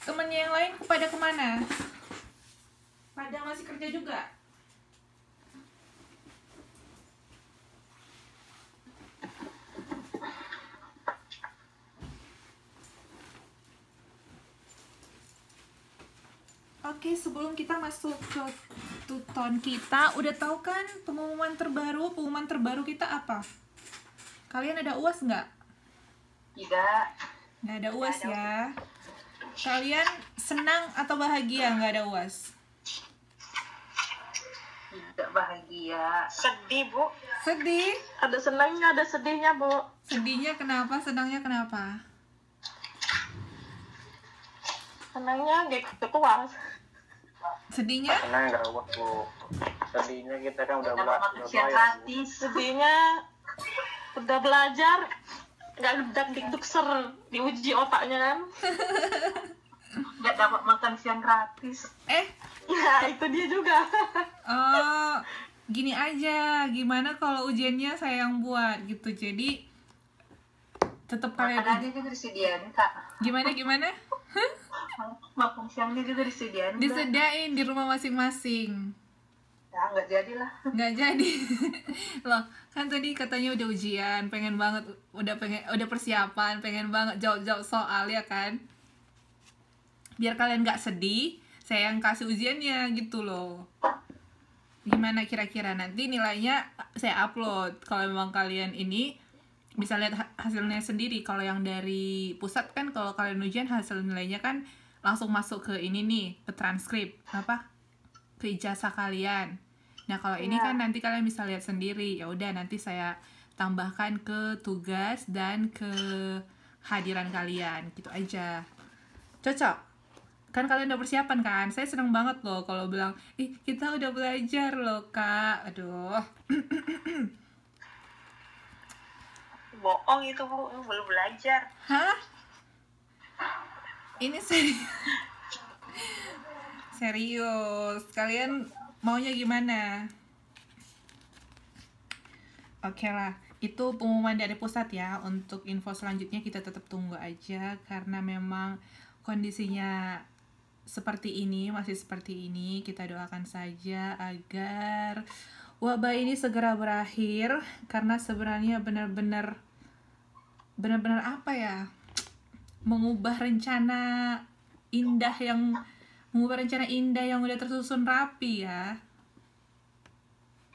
temennya yang lain pada kemana? Pada masih kerja juga? Oke, sebelum kita masuk ke tuton kita, udah tahu kan pengumuman terbaru? Pengumuman terbaru kita apa? Kalian ada UAS nggak? Tidak. Nggak ada UAS ya. Kalian senang atau bahagia nggak ada UAS? Tidak bahagia. Sedih, Bu. Sedih? Ada senangnya, ada sedihnya, Bu. Sedihnya kenapa? Senangnya kenapa? Senangnya gak UAS. Sedihnya? Karena nggak UAS, Bu. Sedihnya kita kan udah Makan bayar. gratis. Sedihnya udah belajar, nggak dak ser diuji otaknya kan. Nggak dapat makan siang gratis. Ya, itu dia juga. Oh, gini aja. Gimana kalau ujiannya saya yang buat gitu. Jadi tetap kalian Makanannya juga disediain, Kak. gimana? Makan siangnya juga disediain. Disediain di rumah masing-masing. Ya, nggak jadilah. Nggak jadi. Loh, kan tadi katanya udah ujian, pengen banget, udah persiapan, pengen banget jawab soal ya kan? Biar kalian nggak sedih, saya yang kasih ujiannya gitu loh. Gimana kira-kira nanti nilainya saya upload. Kalau memang kalian ini bisa lihat hasilnya sendiri. Kalau yang dari pusat kan, kalau kalian ujian hasil nilainya kan langsung masuk ke ini nih, ke transkrip ke ijazah kalian. Nah kalau ini kan nanti kalian bisa lihat sendiri. Ya udah, nanti saya tambahkan ke tugas dan ke hadiran kalian gitu aja. Cocok? Kan kalian udah persiapan kan? Saya seneng banget loh kalau bilang, ih kita udah belajar loh kak. Aduh. Bohong itu, Bu. Belum belajar. Hah? Ini serius. Kalian maunya gimana? Oke lah, itu pengumuman dari pusat ya. Untuk info selanjutnya kita tetap tunggu aja, karena memang kondisinya seperti ini, masih seperti ini. Kita doakan saja agar wabah ini segera berakhir, karena sebenarnya benar-benar apa ya, mengubah rencana indah yang udah tersusun rapi ya.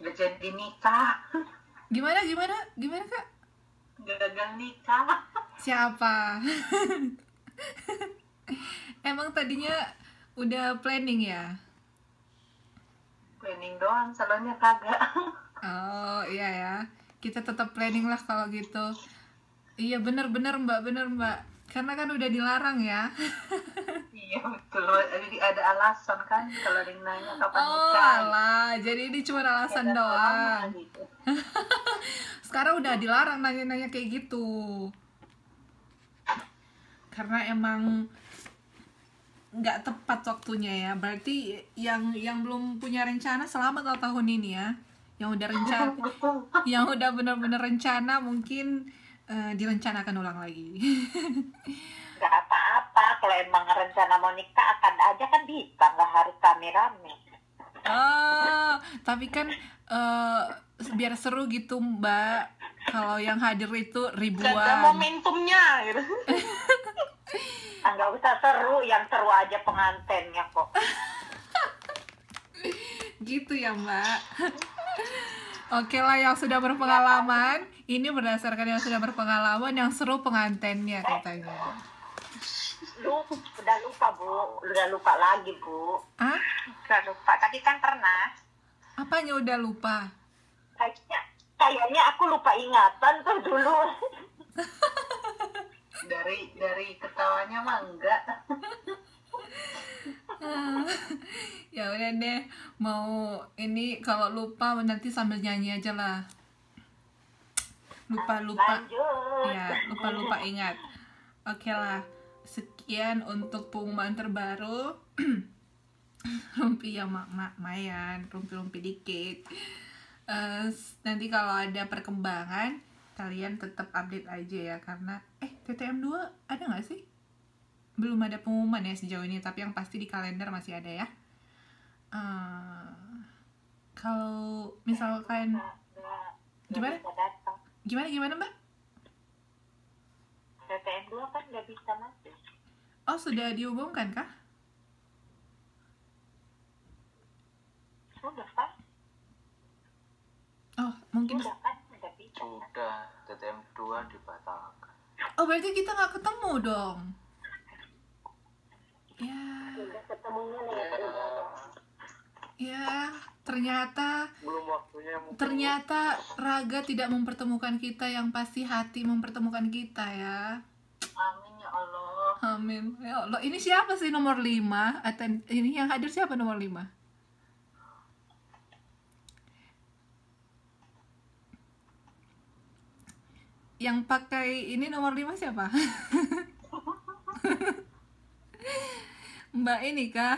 Nggak jadi nikah. Gimana kak? Gagal nikah. Siapa? Emang tadinya udah planning ya? Planning doang, salonnya kagak. Oh iya ya, kita tetap planning lah kalau gitu. Iya bener mbak, karena kan udah dilarang ya. Iya betul, ada alasan kan kalau ada yang nanya kapan Oh nikah. alah, jadi ini cuma alasan Ada doang. lama gitu. Sekarang udah dilarang nanya-nanya kayak gitu, karena emang nggak tepat waktunya ya. Berarti yang belum punya rencana selamat tahun ini ya. Yang udah rencana, yang udah bener-bener rencana mungkin direncanakan ulang lagi. Nggak apa-apa. Kalau emang rencana mau nikah, akan aja kan bisa. Nggak harus rame-rame. Oh, tapi kan biar seru gitu mbak. Kalau yang hadir itu Nggak ada ribuan. momentumnya, gitu. Nggak usah seru. Yang seru aja pengantennya kok. Gitu ya mbak. Oke lah, yang sudah berpengalaman, ini berdasarkan yang sudah berpengalaman, yang seru pengantennya katanya. Lu udah lupa, Bu. Udah lupa lagi, Bu. Ah? Udah lupa. Tadi kan pernah. Apanya udah lupa? Kayaknya aku lupa ingatan tuh dulu. Dari ketawanya mah enggak. Ya udah deh, mau ini kalau lupa nanti sambil nyanyi aja lah. Lupa Lanjut. ya, lupa ingat. Oke lah, sekian untuk pengumuman terbaru. Rumpi ya mayan, rumpi dikit. Nanti kalau ada perkembangan kalian tetap update aja ya, karena TTM 2 ada nggak sih? belum ada pengumuman ya sejauh ini, tapi yang pasti di kalender masih ada ya. Kalau misalkan gimana? Bisa datang. Gimana Mbak? PTM 2 kan nggak bisa masuk. Oh, sudah diumumkan kah? Sudah kan? Oh, mungkin. Sudah kan? Nggak bisa. Sudah, TTM 2 dibatalkan. Oh, berarti kita nggak ketemu dong. Ya, Sudah ketemunya nih. ya, ternyata Belum waktunya mungkin. Ternyata raga tidak mempertemukan kita, yang pasti hati mempertemukan kita ya. Amin ya Allah. Amin. Ya Allah, ini siapa sih nomor 5? Ini yang hadir siapa nomor 5? Yang pakai ini nomor 5 siapa? Mbak ini kah?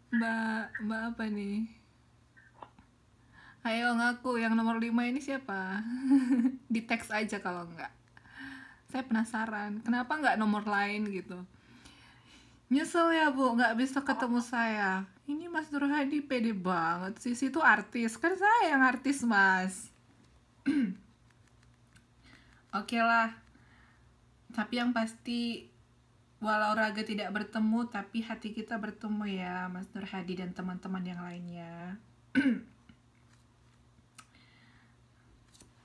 Mbak apa nih? Ayo ngaku, yang nomor 5 ini siapa? Di teks aja kalau enggak. Saya penasaran, kenapa enggak nomor lain gitu. Nyesel ya Bu, nggak bisa ketemu saya. Ini Mas Nur Hadi pede banget sih, itu artis. Kan saya yang artis Mas. Oke lah. Tapi yang pasti, walau raga tidak bertemu, tapi hati kita bertemu ya Mas Nur Hadi dan teman-teman yang lainnya.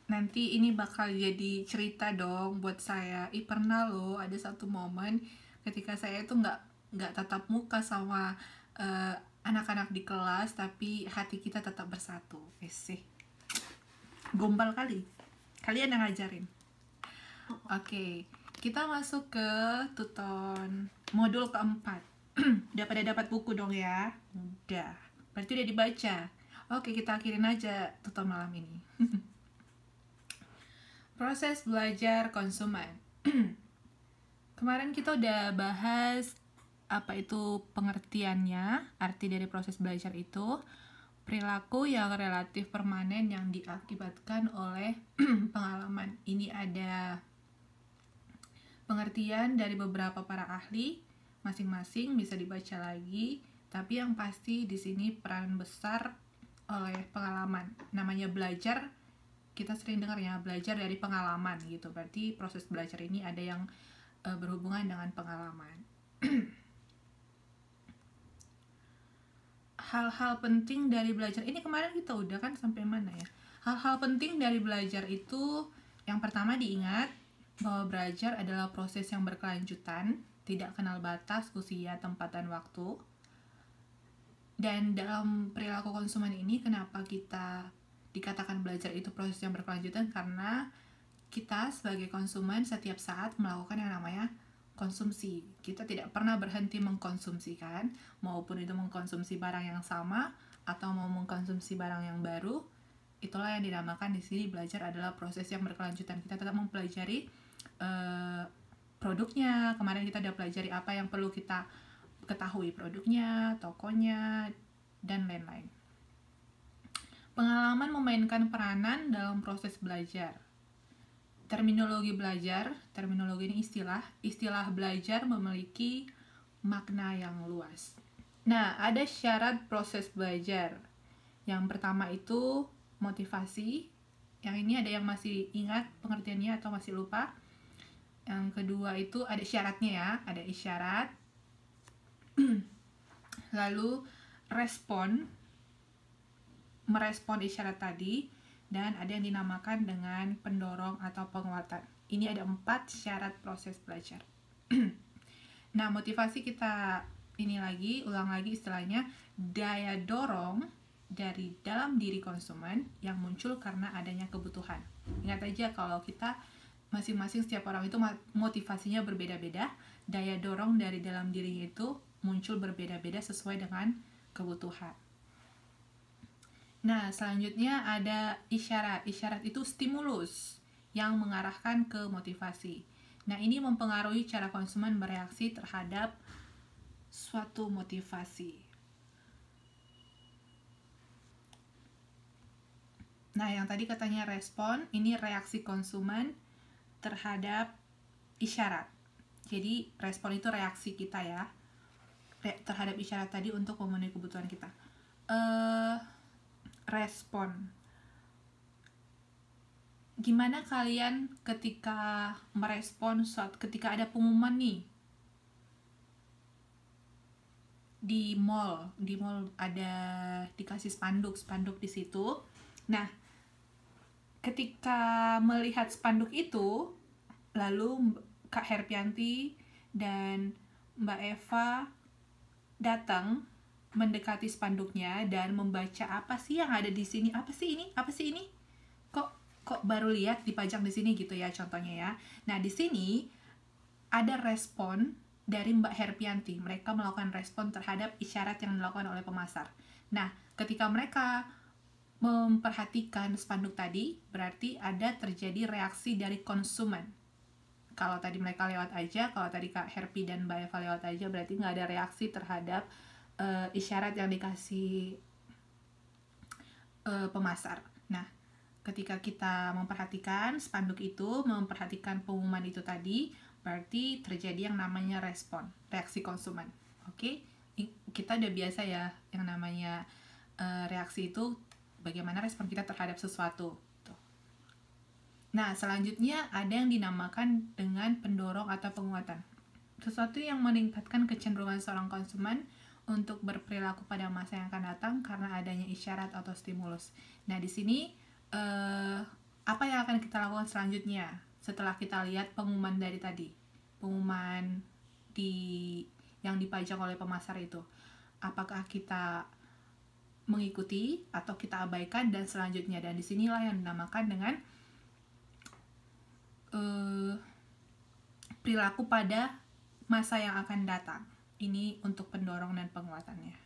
Nanti ini bakal jadi cerita dong buat saya. Pernah loh ada satu momen ketika saya itu nggak tatap muka sama anak-anak di kelas, tapi hati kita tetap bersatu. Sih, gombal kali. Kalian yang ngajarin. Oke, kita masuk ke tuton modul keempat. Udah pada dapat buku dong ya? Udah. Berarti udah dibaca. Oke, kita akhirin aja tuton malam ini. Proses belajar konsumen. Kemarin kita udah bahas apa itu pengertiannya, arti dari proses belajar itu, perilaku yang relatif permanen yang diakibatkan oleh pengalaman. Ini ada pengertian dari beberapa para ahli, masing-masing bisa dibaca lagi, tapi yang pasti di sini peran besar oleh pengalaman. Namanya belajar, kita sering dengar ya, belajar dari pengalaman gitu. Berarti proses belajar ini ada yang berhubungan dengan pengalaman. Hal-hal penting dari belajar ini kemarin kita udah kan sampai mana ya? Hal-hal penting dari belajar itu, yang pertama diingat bahwa belajar adalah proses yang berkelanjutan, tidak kenal batas, usia, tempat, dan waktu. Dan dalam perilaku konsumen ini, kenapa kita dikatakan belajar itu proses yang berkelanjutan? Karena kita sebagai konsumen setiap saat melakukan yang namanya konsumsi. Kita tidak pernah berhenti mengkonsumsi kan, maupun itu mengkonsumsi barang yang sama atau mau mengkonsumsi barang yang baru. Itulah yang dinamakan di sini belajar adalah proses yang berkelanjutan. Kita tetap mempelajari produknya. Kemarin kita udah pelajari apa yang perlu kita ketahui, produknya, tokonya, dan lain-lain. Pengalaman memainkan peranan dalam proses belajar. Terminologi belajar, terminologi ini istilah belajar memiliki makna yang luas. Nah, ada syarat proses belajar. Yang pertama itu motivasi. Yang ini ada yang masih ingat pengertiannya atau masih lupa. Yang kedua itu ada syaratnya ya, ada isyarat. Lalu respon, merespon isyarat tadi, dan ada yang dinamakan dengan pendorong atau penguatan. Ini ada 4 syarat proses belajar. Nah, motivasi kita ulang lagi istilahnya, daya dorong dari dalam diri konsumen yang muncul karena adanya kebutuhan. Ingat aja kalau kita masing-masing setiap orang itu motivasinya berbeda-beda, daya dorong dari dalam diri itu muncul berbeda-beda sesuai dengan kebutuhan. Nah, selanjutnya ada isyarat. Isyarat itu stimulus yang mengarahkan ke motivasi. Nah, ini mempengaruhi cara konsumen bereaksi terhadap suatu motivasi. Nah, yang tadi katanya respon, ini reaksi konsumen terhadap isyarat. Jadi respon itu reaksi kita ya terhadap isyarat tadi untuk memenuhi kebutuhan kita. Respon. Gimana kalian ketika merespon ketika ada pengumuman nih di mall ada dikasih spanduk di situ. Nah, ketika melihat spanduk itu, lalu Kak Herpianti dan Mbak Eva datang mendekati spanduknya dan membaca apa sih yang ada di sini? Apa sih ini? Kok baru lihat dipajang di sini gitu ya contohnya ya. Nah, di sini ada respon dari Mbak Herpianti. Mereka melakukan respon terhadap isyarat yang dilakukan oleh pemasar. Nah, ketika mereka memperhatikan spanduk tadi, berarti ada terjadi reaksi dari konsumen. Kalau tadi mereka lewat aja, kalau tadi Kak Herpi dan Mbak Eva lewat aja, berarti nggak ada reaksi terhadap isyarat yang dikasih pemasar. Nah, ketika kita memperhatikan spanduk itu, memperhatikan pengumuman itu tadi, berarti terjadi yang namanya respon, reaksi konsumen. Oke? Kita udah biasa ya yang namanya reaksi itu, bagaimana respon kita terhadap sesuatu. Nah, selanjutnya ada yang dinamakan dengan pendorong atau penguatan. Sesuatu yang meningkatkan kecenderungan seorang konsumen untuk berperilaku pada masa yang akan datang karena adanya isyarat atau stimulus. Nah, di sini apa yang akan kita lakukan selanjutnya setelah kita lihat pengumuman dari tadi? Pengumuman yang dipajang oleh pemasar itu. Apakah kita mengikuti atau kita abaikan dan selanjutnya? Dan disinilah yang dinamakan dengan perilaku pada masa yang akan datang. Ini untuk pendorong dan penguatannya.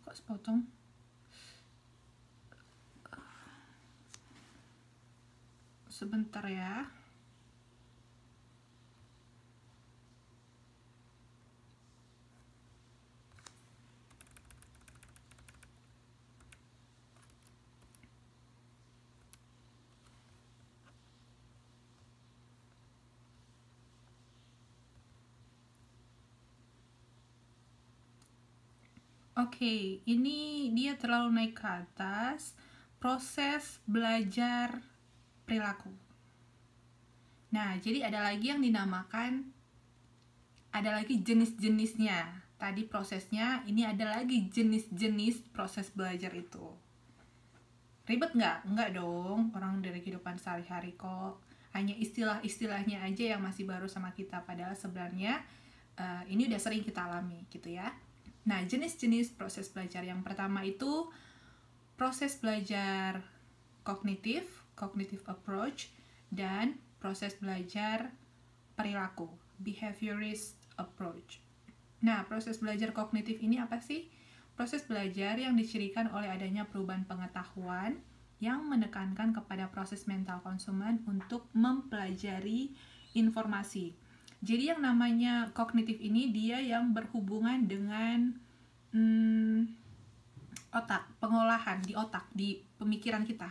Kok sepotong? Sebentar ya. Oke, ini dia terlalu naik ke atas. Proses belajar perilaku. Nah, jadi ada lagi yang dinamakan, ada lagi jenis-jenisnya. Tadi prosesnya, ini ada lagi jenis-jenis proses belajar itu. Ribet nggak? Nggak dong, orang dari kehidupan sehari-hari kok. Hanya istilah-istilahnya aja yang masih baru sama kita, padahal sebenarnya ini udah sering kita alami gitu ya. Nah, jenis-jenis proses belajar yang pertama itu proses belajar kognitif, cognitive approach, dan proses belajar perilaku, behaviorist approach. Nah, proses belajar kognitif ini apa sih? Proses belajar yang dicirikan oleh adanya perubahan pengetahuan yang menekankan kepada proses mental konsumen untuk mempelajari informasi. Jadi yang namanya kognitif ini dia yang berhubungan dengan otak, pengolahan di otak, di pemikiran kita.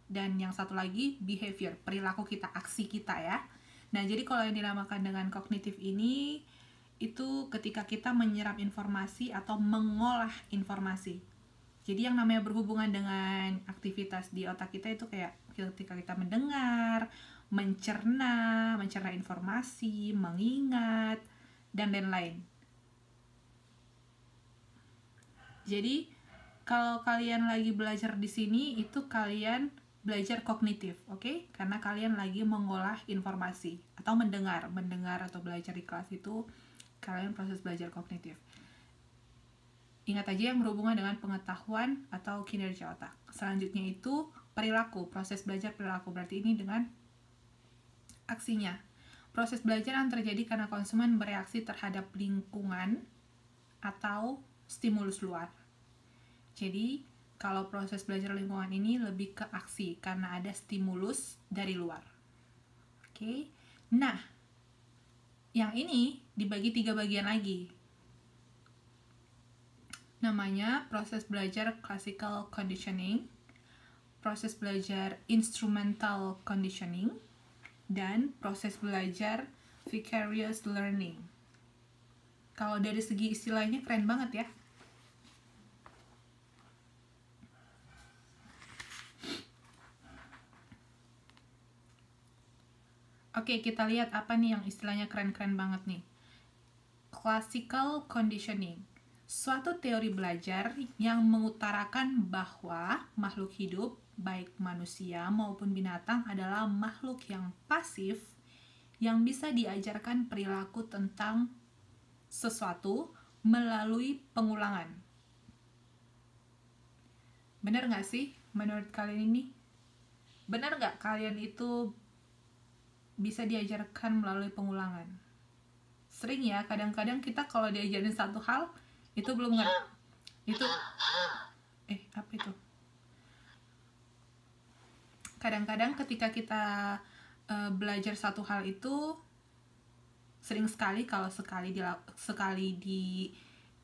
Dan yang satu lagi behavior, perilaku kita, aksi kita ya. Nah, jadi kalau yang dinamakan dengan kognitif ini itu ketika kita menyerap informasi atau mengolah informasi. Jadi yang namanya berhubungan dengan aktivitas di otak kita itu kayak ketika kita mendengar, mencerna informasi, mengingat, dan lain-lain. Jadi kalau kalian lagi belajar di sini itu kalian belajar kognitif, oke? Karena kalian lagi mengolah informasi atau mendengar atau belajar di kelas itu kalian proses belajar kognitif. Ingat aja yang berhubungan dengan pengetahuan atau kinerja otak. Selanjutnya itu perilaku, proses belajar perilaku, berarti ini dengan aksinya. Proses belajar yang terjadi karena konsumen bereaksi terhadap lingkungan atau stimulus luar. Jadi, kalau proses belajar lingkungan ini lebih ke aksi karena ada stimulus dari luar. Oke. Nah, yang ini dibagi 3 bagian lagi. Namanya proses belajar classical conditioning, proses belajar instrumental conditioning, dan proses belajar vicarious learning. Kalau dari segi istilahnya keren banget ya. Oke, kita lihat apa nih yang istilahnya keren-keren banget nih. Classical conditioning, suatu teori belajar yang mengutarakan bahwa makhluk hidup, baik manusia maupun binatang, adalah makhluk yang pasif yang bisa diajarkan perilaku tentang sesuatu melalui pengulangan. Benar nggak sih menurut kalian ini? Benar nggak kalian itu bisa diajarkan melalui pengulangan? Sering ya, kadang-kadang kita kalau diajarin satu hal itu belum ngerti. Itu apa itu? Kadang-kadang ketika kita belajar satu hal itu sering sekali kalau sekali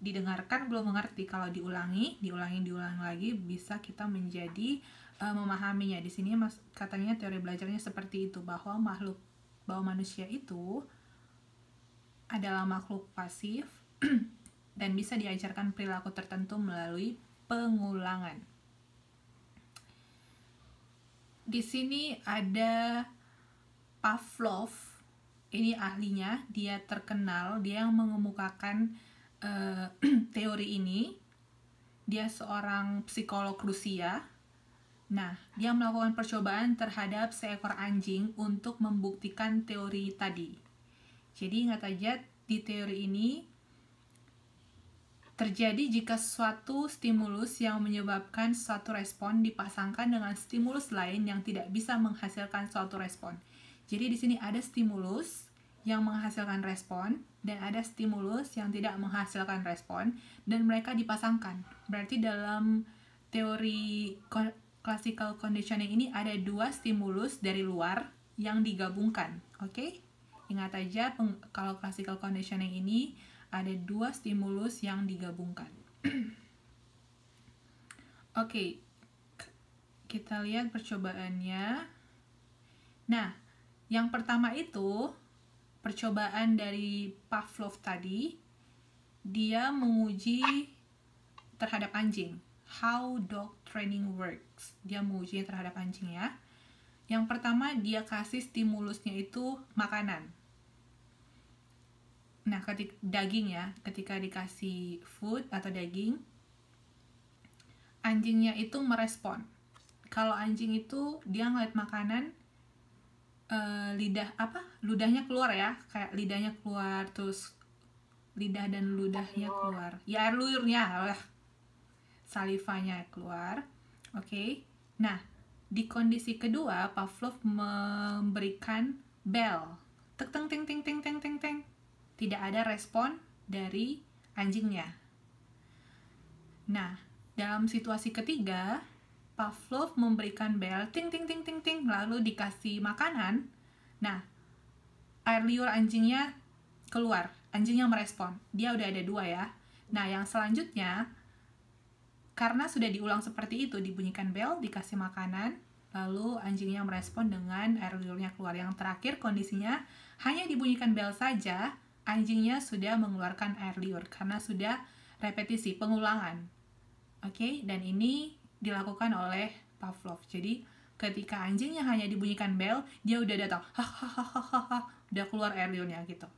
didengarkan belum mengerti, kalau diulangi lagi bisa kita menjadi memahaminya. Di sini katanya teori belajarnya seperti itu, bahwa manusia itu adalah makhluk pasif dan bisa diajarkan perilaku tertentu melalui pengulangan. Di sini ada Pavlov, ini ahlinya, dia terkenal, dia yang mengemukakan teori ini. Dia seorang psikolog Rusia. Nah, dia melakukan percobaan terhadap seekor anjing untuk membuktikan teori tadi. Jadi ingat aja, di teori ini terjadi jika suatu stimulus yang menyebabkan suatu respon dipasangkan dengan stimulus lain yang tidak bisa menghasilkan suatu respon. Jadi di sini ada stimulus yang menghasilkan respon dan ada stimulus yang tidak menghasilkan respon, dan mereka dipasangkan. Berarti dalam teori classical conditioning ini ada dua stimulus dari luar yang digabungkan. Oke? Ingat aja, kalau classical conditioning ini ada dua stimulus yang digabungkan. Oke, kita lihat percobaannya. Nah, yang pertama itu percobaan dari Pavlov tadi, dia menguji terhadap anjing. How dog training works. Dia menguji terhadap anjing ya. Yang pertama, dia kasih stimulusnya itu makanan. Nah, daging ya, ketika dikasih food atau daging, anjingnya itu merespon. Kalau anjing itu dia ngeliat makanan, ludahnya keluar ya, kayak lidahnya keluar, terus lidah dan ludahnya keluar. Ya, air liurnya, salivanya keluar. Oke. Nah, di kondisi kedua, Pavlov memberikan bell. Tek teng teng teng teng teng teng teng. Tidak ada respon dari anjingnya. Nah, dalam situasi ketiga, Pavlov memberikan bel ting ting ting ting ting, lalu dikasih makanan. Nah, air liur anjingnya keluar, anjingnya merespon. Dia udah ada dua ya. Nah, yang selanjutnya, karena sudah diulang seperti itu, dibunyikan bel, dikasih makanan, lalu anjingnya merespon dengan air liurnya keluar. Yang terakhir kondisinya hanya dibunyikan bel saja, anjingnya sudah mengeluarkan air liur karena sudah repetisi, pengulangan. Oke, dan ini dilakukan oleh Pavlov. Jadi ketika anjingnya hanya dibunyikan bel, dia udah datang, hahaha, udah keluar air liurnya gitu.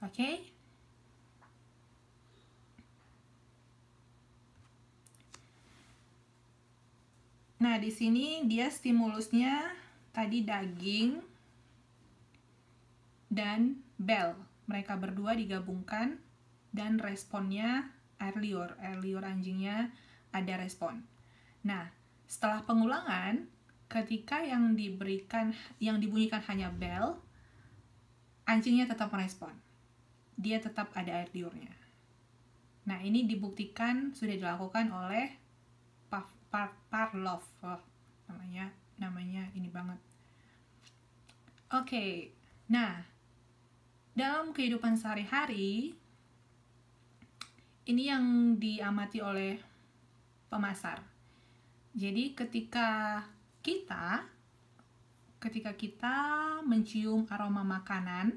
Oke. Nah, di sini dia stimulusnya tadi daging dan bel. Mereka berdua digabungkan dan responnya air liur. Air liur anjingnya ada respon. Nah, setelah pengulangan, ketika yang dibunyikan hanya bel, anjingnya tetap merespon. Dia tetap ada air liurnya. Nah, ini dibuktikan sudah dilakukan oleh Pavlov. Oh, namanya ini banget. Oke. Nah, dalam kehidupan sehari-hari ini yang diamati oleh pemasar. Jadi ketika kita mencium aroma makanan,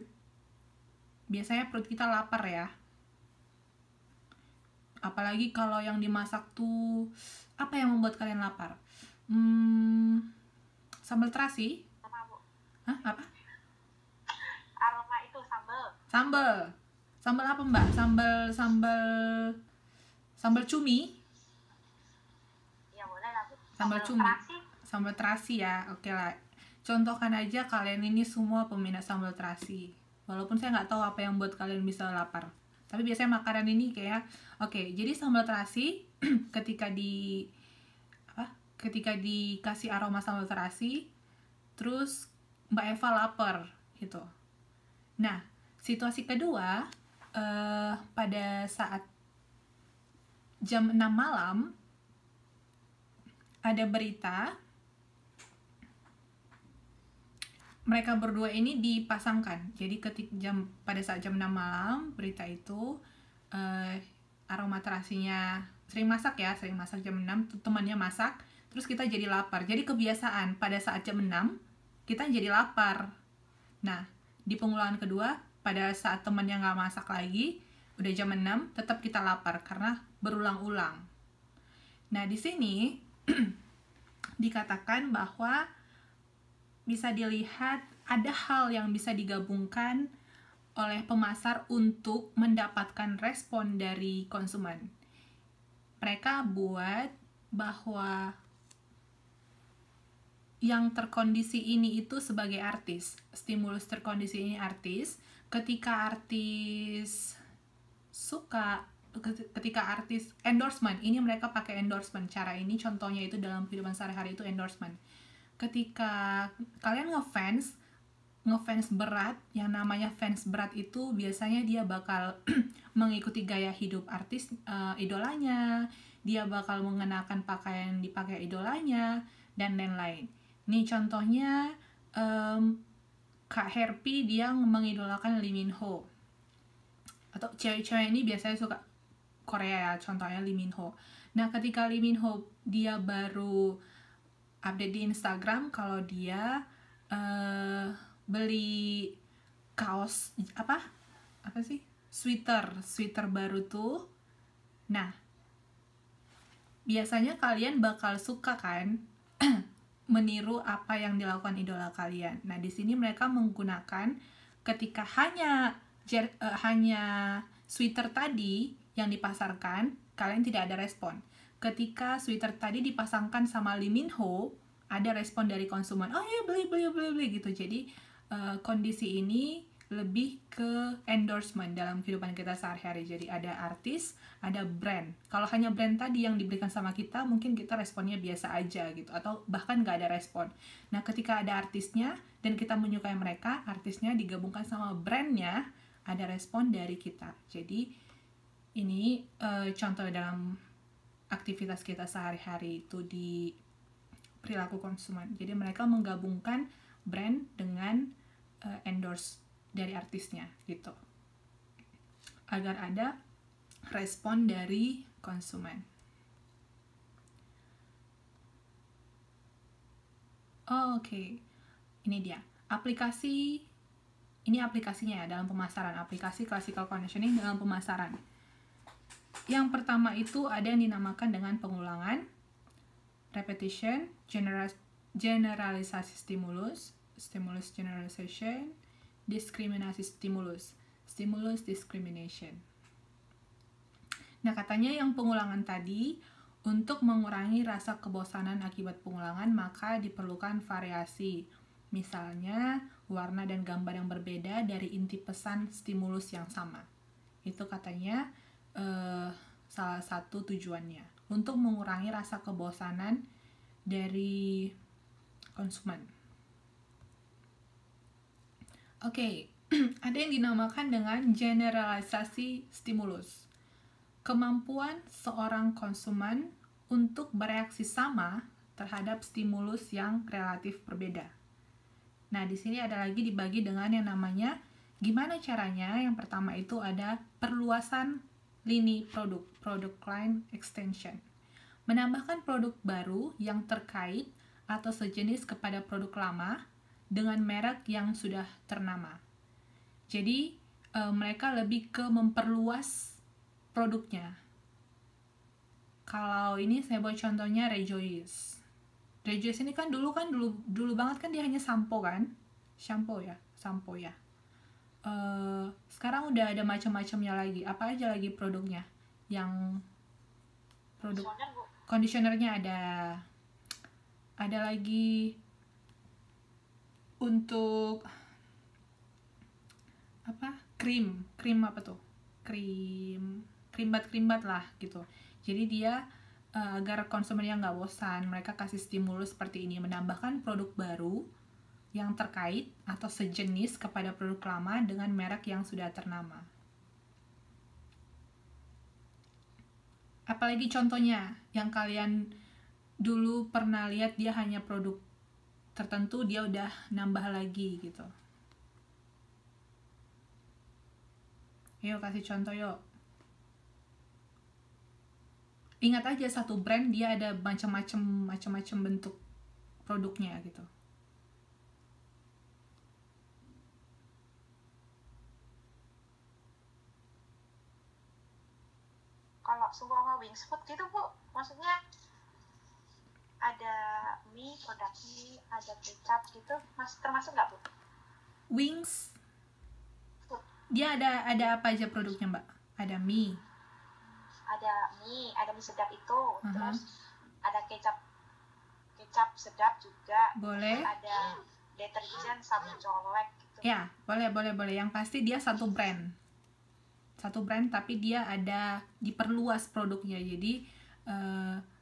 biasanya perut kita lapar ya. Apalagi kalau yang dimasak tuh, apa yang membuat kalian lapar? Sambal terasi? Hah, apa? Aroma itu sambal. Sambal apa mbak? Sambal cumi? Ya boleh lah. Sambal cumi. terasi. Sambal terasi ya, oke lah. Contohkan aja kalian ini semua peminat sambal terasi. Walaupun saya nggak tahu apa yang buat kalian bisa lapar. Tapi biasanya makanan ini kayak, oke, jadi sambal terasi ketika dikasih aroma sambal terasi, terus Mbak Eva lapar gitu. Nah, situasi kedua, pada saat jam 6 malam ada berita mereka berdua ini dipasangkan. Jadi pada saat jam 6 malam berita itu aroma terasinya sering masak jam 6 temannya masak, terus kita jadi lapar. Jadi kebiasaan pada saat jam 6 kita jadi lapar. Nah, di pengulangan kedua pada saat temannya nggak masak lagi, udah jam 6 tetap kita lapar karena berulang-ulang. Nah, di sini dikatakan bahwa bisa dilihat ada hal yang bisa digabungkan oleh pemasar untuk mendapatkan respon dari konsumen. Mereka buat bahwa yang terkondisi ini itu sebagai artis. Stimulus terkondisi ini artis. Ketika artis endorsement, ini mereka pakai endorsement. Cara ini contohnya itu dalam kehidupan sehari-hari itu endorsement. Ketika kalian ngefans berat, yang namanya fans berat itu biasanya dia bakal mengikuti gaya hidup artis idolanya, dia bakal mengenakan pakaian yang dipakai idolanya, dan lain-lain. Nih contohnya Kak Herpy, dia mengidolakan Lee Min Ho. Atau cewek-cewek ini biasanya suka Korea ya, contohnya Lee Min Ho. Nah, ketika Lee Min Ho dia baru update di Instagram kalau dia beli kaos apa sih, sweater baru tuh. Nah, biasanya kalian bakal suka kan meniru apa yang dilakukan idola kalian. Nah, di sini mereka menggunakan ketika hanya sweater tadi yang dipasarkan, kalian tidak ada respon. Ketika sweater tadi dipasangkan sama Lee Min Ho, ada respon dari konsumen, oh ya beli gitu. Jadi kondisi ini lebih ke endorsement dalam kehidupan kita sehari-hari. Jadi ada artis, ada brand. Kalau hanya brand tadi yang diberikan sama kita, mungkin kita responnya biasa aja gitu, atau bahkan nggak ada respon. Nah, ketika ada artisnya dan kita menyukai mereka, artisnya digabungkan sama brandnya, ada respon dari kita. Jadi ini contoh dalam aktivitas kita sehari-hari itu di perilaku konsumen. Jadi mereka menggabungkan brand dengan endorse dari artisnya gitu, agar ada respon dari konsumen. Oke. Ini dia aplikasi. Ini aplikasinya ya dalam pemasaran. Aplikasi classical conditioning dalam pemasaran. Yang pertama itu ada yang dinamakan dengan pengulangan, repetition, generalisasi stimulus generalization, diskriminasi stimulus discrimination. Nah, katanya yang pengulangan tadi, untuk mengurangi rasa kebosanan akibat pengulangan, maka diperlukan variasi. Misalnya, warna dan gambar yang berbeda dari inti pesan stimulus yang sama. Itu katanya salah satu tujuannya, untuk mengurangi rasa kebosanan dari konsumen. Oke, ada yang dinamakan dengan generalisasi stimulus. Kemampuan seorang konsumen untuk bereaksi sama terhadap stimulus yang relatif berbeda. Nah, di sini ada lagi dibagi dengan yang namanya gimana caranya. Yang pertama itu ada perluasan lini produk, product line extension. Menambahkan produk baru yang terkait atau sejenis kepada produk lama dengan merek yang sudah ternama. Jadi, mereka lebih ke memperluas produknya. Kalau ini saya buat contohnya Rejoice. Rejoice ini kan dulu banget kan dia hanya sampo kan? Sampo ya. Sekarang udah ada macam-macamnya lagi. Apa aja lagi produknya? Yang produk Conditioner, Bu. conditionernya ada lagi untuk apa? Krim apa tuh? Krimbat lah gitu. Jadi dia agar konsumennya nggak bosan, mereka kasih stimulus seperti ini, menambahkan produk baru yang terkait atau sejenis kepada produk lama dengan merek yang sudah ternama. Apalagi contohnya yang kalian dulu pernah lihat dia hanya produk tertentu, dia udah nambah lagi gitu. Yuk kasih contoh yuk. Ingat aja satu brand dia ada macam-macam bentuk produknya gitu. Kalau seumpama Wings Food gitu, Bu, maksudnya ada mie, produk mie, ada kecap gitu, termasuk nggak, Bu? Wings Food. dia ada apa aja produknya, Mbak? Ada mie. Ada mie sedap itu, Uh-huh. terus ada kecap sedap juga. Boleh. Terus ada deterjen, sabun colek gitu. Ya, boleh. Yang pasti dia satu brand tapi dia ada diperluas produknya, jadi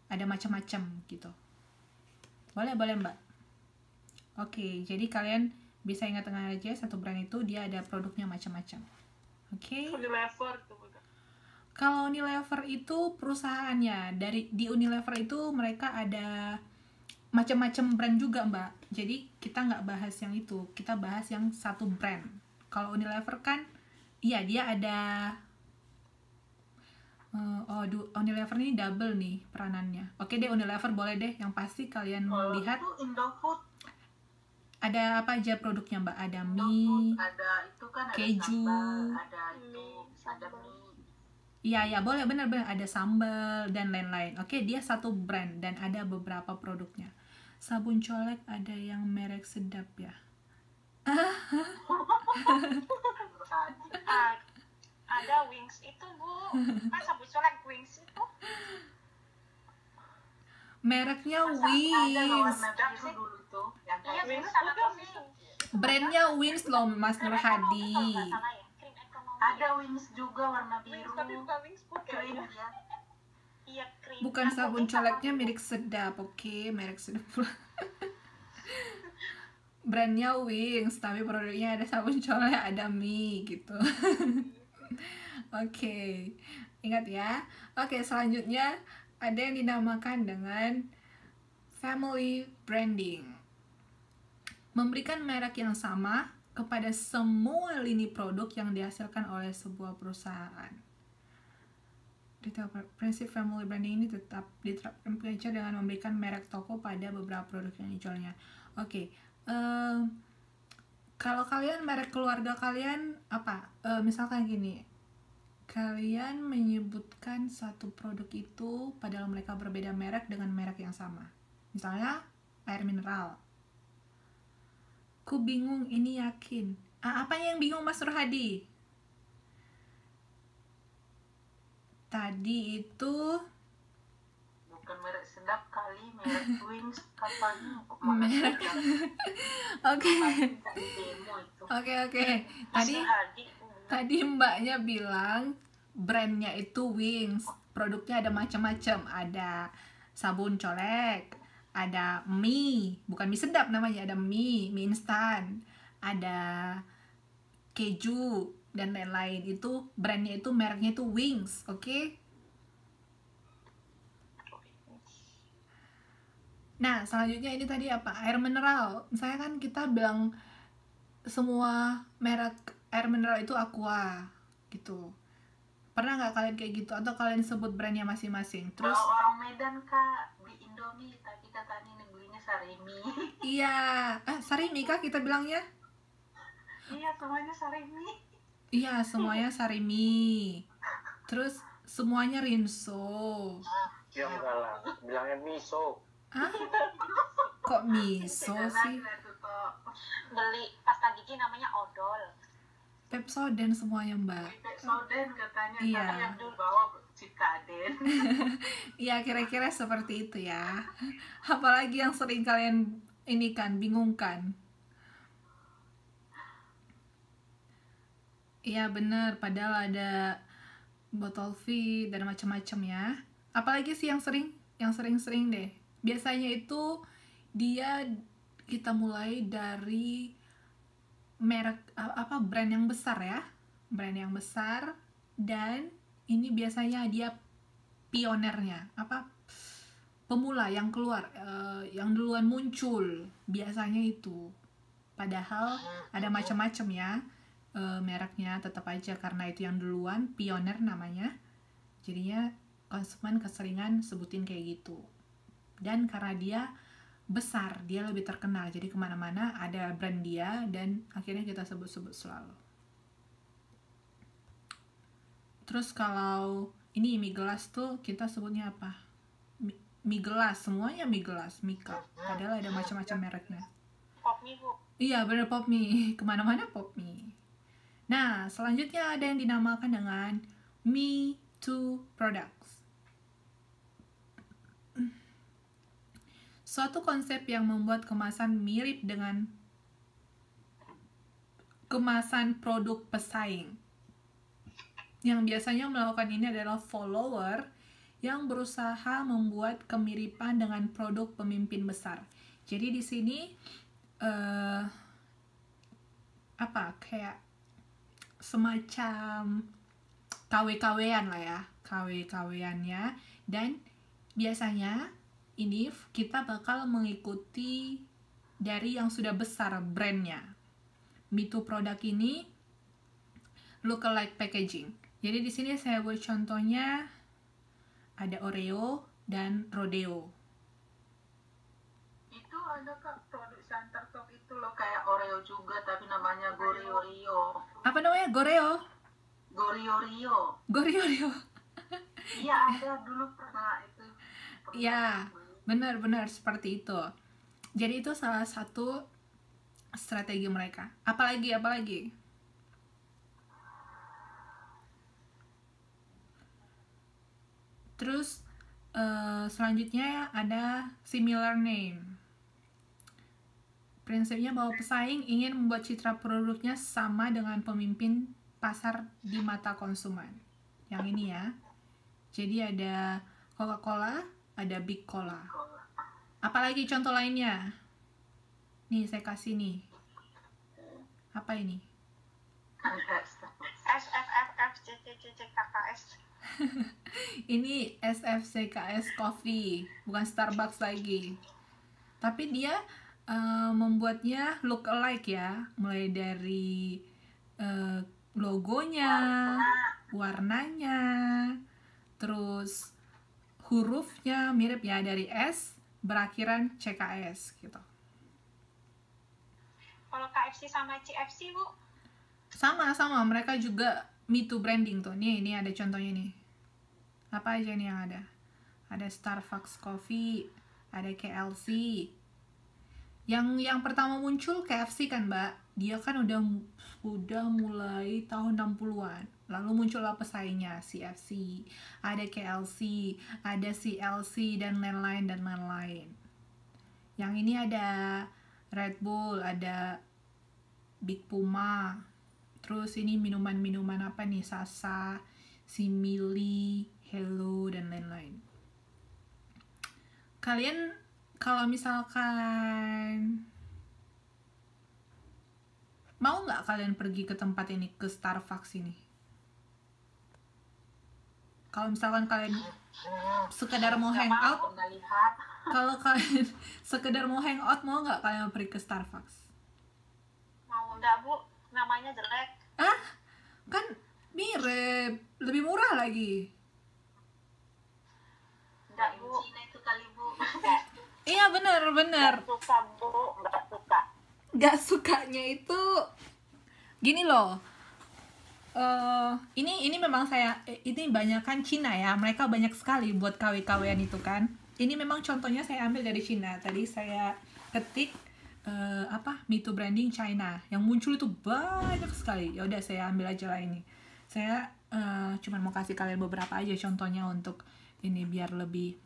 ada macam-macam gitu. Boleh Mbak. Oke, jadi kalian bisa ingat-ingat aja satu brand itu dia ada produknya macam-macam. Oke. Unilever tuh bukan? Kalau Unilever itu perusahaannya, di Unilever itu mereka ada macam-macam brand juga, Mbak. Jadi kita nggak bahas yang itu, kita bahas yang satu brand. Kalau Unilever kan, iya dia ada Unilever ini double nih peranannya. Oke deh, Unilever boleh deh. Yang pasti kalian lihat Itu Indofood. ada apa aja produknya, Mbak? Ada Indofood, mie, ada itu kan, ada keju. sambal, ada itu, ada mie. Iya, boleh, benar. Ada sambal dan lain-lain. Oke, dia satu brand dan ada beberapa produknya. Sabun colek ada yang merek sedap ya. Ada Wings itu, Bu. Kan sabun colek Wings itu. Mereknya Ada Wings. warna biru dulu tuh, yang Iya, kayak Wings sama Wings. Brandnya Wings loh, Mas Nur Hadi. Ada ada Wings juga warna biru. Wings, tapi bukan Wings Food Krim kayaknya. ya. Iya, krim. Bukan Aku sabun Wings coleknya sama merek sedap, oke, merek sedap pula. Brandnya Wings, tapi produknya ada sabun colek, ada mie gitu. Oke, ingat ya. Oke, selanjutnya ada yang dinamakan dengan family branding. Memberikan merek yang sama kepada semua lini produk yang dihasilkan oleh sebuah perusahaan. Prinsip family branding ini tetap diterapkan pengecer dengan memberikan merek toko pada beberapa produk yang dijualnya. Oke, kalau kalian merek keluarga kalian apa? Misalkan gini, kalian menyebutkan satu produk itu padahal mereka berbeda merek dengan merek yang sama. Misalnya air mineral. Ku bingung ini yakin. Apa yang bingung Mas Nur Hadi? Tadi itu Bukan merek sedap kali, merek Wings katanya. merek. Oke. Demo itu. Oke. Tadi Mbaknya bilang brandnya itu Wings. Produknya ada macam-macam. Ada sabun colek, ada mie, bukan mie sedap namanya, ada mie instan, ada keju dan lain-lain. Itu brandnya itu, mereknya itu Wings, oke? Nah, selanjutnya ini tadi apa? Air mineral. Misalnya kan kita bilang semua merek air mineral itu Aqua gitu. Pernah nggak kalian kayak gitu? Atau kalian sebut brandnya masing-masing? Terus Kalau orang Medan kak beli Indomie, tapi katanya ini belinya Sarimi. iya, Sarimi kah kita bilangnya? Iya semuanya Sarimi. Iya, semuanya Sarimi. Terus semuanya Rinso. Ya enggak lah, bilangnya miso. Hah? Kok miso sih? Lah tuh toh. Beli pasta gigi namanya odol. Pepsodent semuanya, Mbak. Pipek Soden katanya, Iya. tapi yang dulu bawa Cikaden. Iya, kira-kira seperti itu ya. Apalagi yang sering kalian ini kan bingungkan. Iya bener, padahal ada botol V dan macam-macam ya. Apalagi sih yang sering-sering deh. Biasanya itu kita mulai dari merek apa brand yang besar ya, brand yang besar, dan ini biasanya dia pionernya, apa pemula yang keluar, yang duluan muncul biasanya itu. Padahal ada macam-macam ya mereknya, tetap aja karena itu yang duluan, pioner namanya, jadinya konsumen keseringan sebutin kayak gitu. Dan karena dia besar, dia lebih terkenal, jadi kemana-mana ada brand dia dan akhirnya kita sebut-sebut selalu. Terus kalau ini mie gelas tuh kita sebutnya apa? Mie gelas, semuanya mie gelas, Mika, padahal ada macam-macam mereknya. Pop mie bu. Iya bener, pop mie, kemana-mana pop mie. Nah selanjutnya ada yang dinamakan dengan Me Too Products. Suatu konsep yang membuat kemasan mirip dengan kemasan produk pesaing. Yang biasanya melakukan ini adalah follower yang berusaha membuat kemiripan dengan produk pemimpin besar. Jadi di sini kayak semacam KW-KW-an lah ya, KW-KW-annya, dan biasanya ini kita bakal mengikuti dari yang sudah besar brandnya. Me Too produk ini lookalike packaging. Jadi di sini saya buat contohnya ada Oreo dan Rodeo. Itu ada kak produk Santar Top itu loh, kayak Oreo juga tapi namanya Gorio-Rio. Apa namanya? Goreo? Gorio-Rio. Gorio. Iya ada dulu pernah itu. Ya, benar-benar seperti itu. Jadi itu salah satu strategi mereka. Apalagi? Terus selanjutnya ada similar name. Prinsipnya bahwa pesaing ingin membuat citra produknya sama dengan pemimpin pasar di mata konsumen. Yang ini ya. Jadi ada Coca-Cola, ada Big Cola. Apalagi contoh lainnya? Nih saya kasih nih. Apa ini? SFFFCCCCKKS. Ini SFCKS Coffee, bukan Starbucks lagi. Tapi dia membuatnya look alike ya, mulai dari logonya, warnanya, terus hurufnya mirip ya, dari S berakhiran CKS gitu. Kalau KFC sama CFC bu? Sama mereka juga Me Too branding tuh. Ini ada contohnya nih. Apa aja nih yang ada? Ada Starbucks Coffee, ada KLC. Yang pertama muncul KFC kan, Mbak? Dia kan udah mulai tahun 60-an. Lalu muncullah pesaingnya, CFC, ada KLC, ada CLC, dan lain-lain. Yang ini ada Red Bull, ada Big Puma. Terus ini minuman-minuman apa nih? Sasa, Simili, Hello, dan lain-lain. Kalian kalau misalkan mau nggak kalian pergi ke tempat ini, ke Starbucks ini? Kalau misalkan kalian sekedar mau hangout, kalau kalian sekedar mau hangout, mau nggak kalian pergi ke Starbucks? Mau enggak bu? Namanya jelek. Kan Mirip, lebih murah lagi. Enggak, Yang Bu. Cina itu kali Bu. Iya bener. Nggak suka, Bu. Nggak suka. Gak sukanya itu gini loh. Ini memang ini banyak kan Cina ya, mereka banyak sekali buat KW-KWan itu kan. Ini memang contohnya saya ambil dari Cina. Tadi saya ketik Me Too Branding China, yang muncul itu banyak sekali. Ya udah saya ambil aja lah ini. Saya cuman mau kasih kalian beberapa aja contohnya untuk ini biar lebih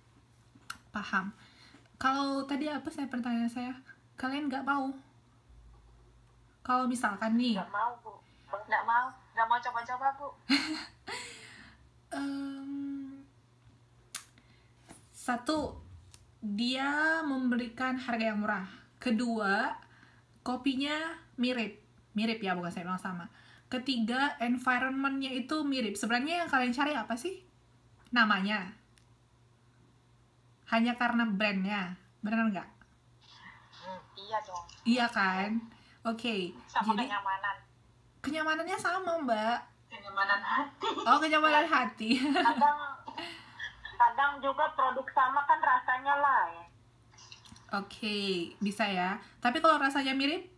paham. Kalau tadi apa pertanyaan saya, kalian nggak mau? Kalau misalkan nih, Nggak mau, Bu. Nggak mau coba-coba, Bu. Satu, dia memberikan harga yang murah. Kedua, kopinya mirip ya, bukan saya bilang sama. Ketiga, environmentnya itu mirip. Sebenarnya yang kalian cari apa sih? Namanya. Hanya karena brandnya, benar nggak? Iya dong. Iya kan? Oke, Sama jadi kenyamanan. kenyamanannya sama, Mbak. Kenyamanan hati. Oh, kenyamanan hati. Kadang juga produk sama kan rasanya lain. Oke, bisa ya. Tapi kalau rasanya mirip,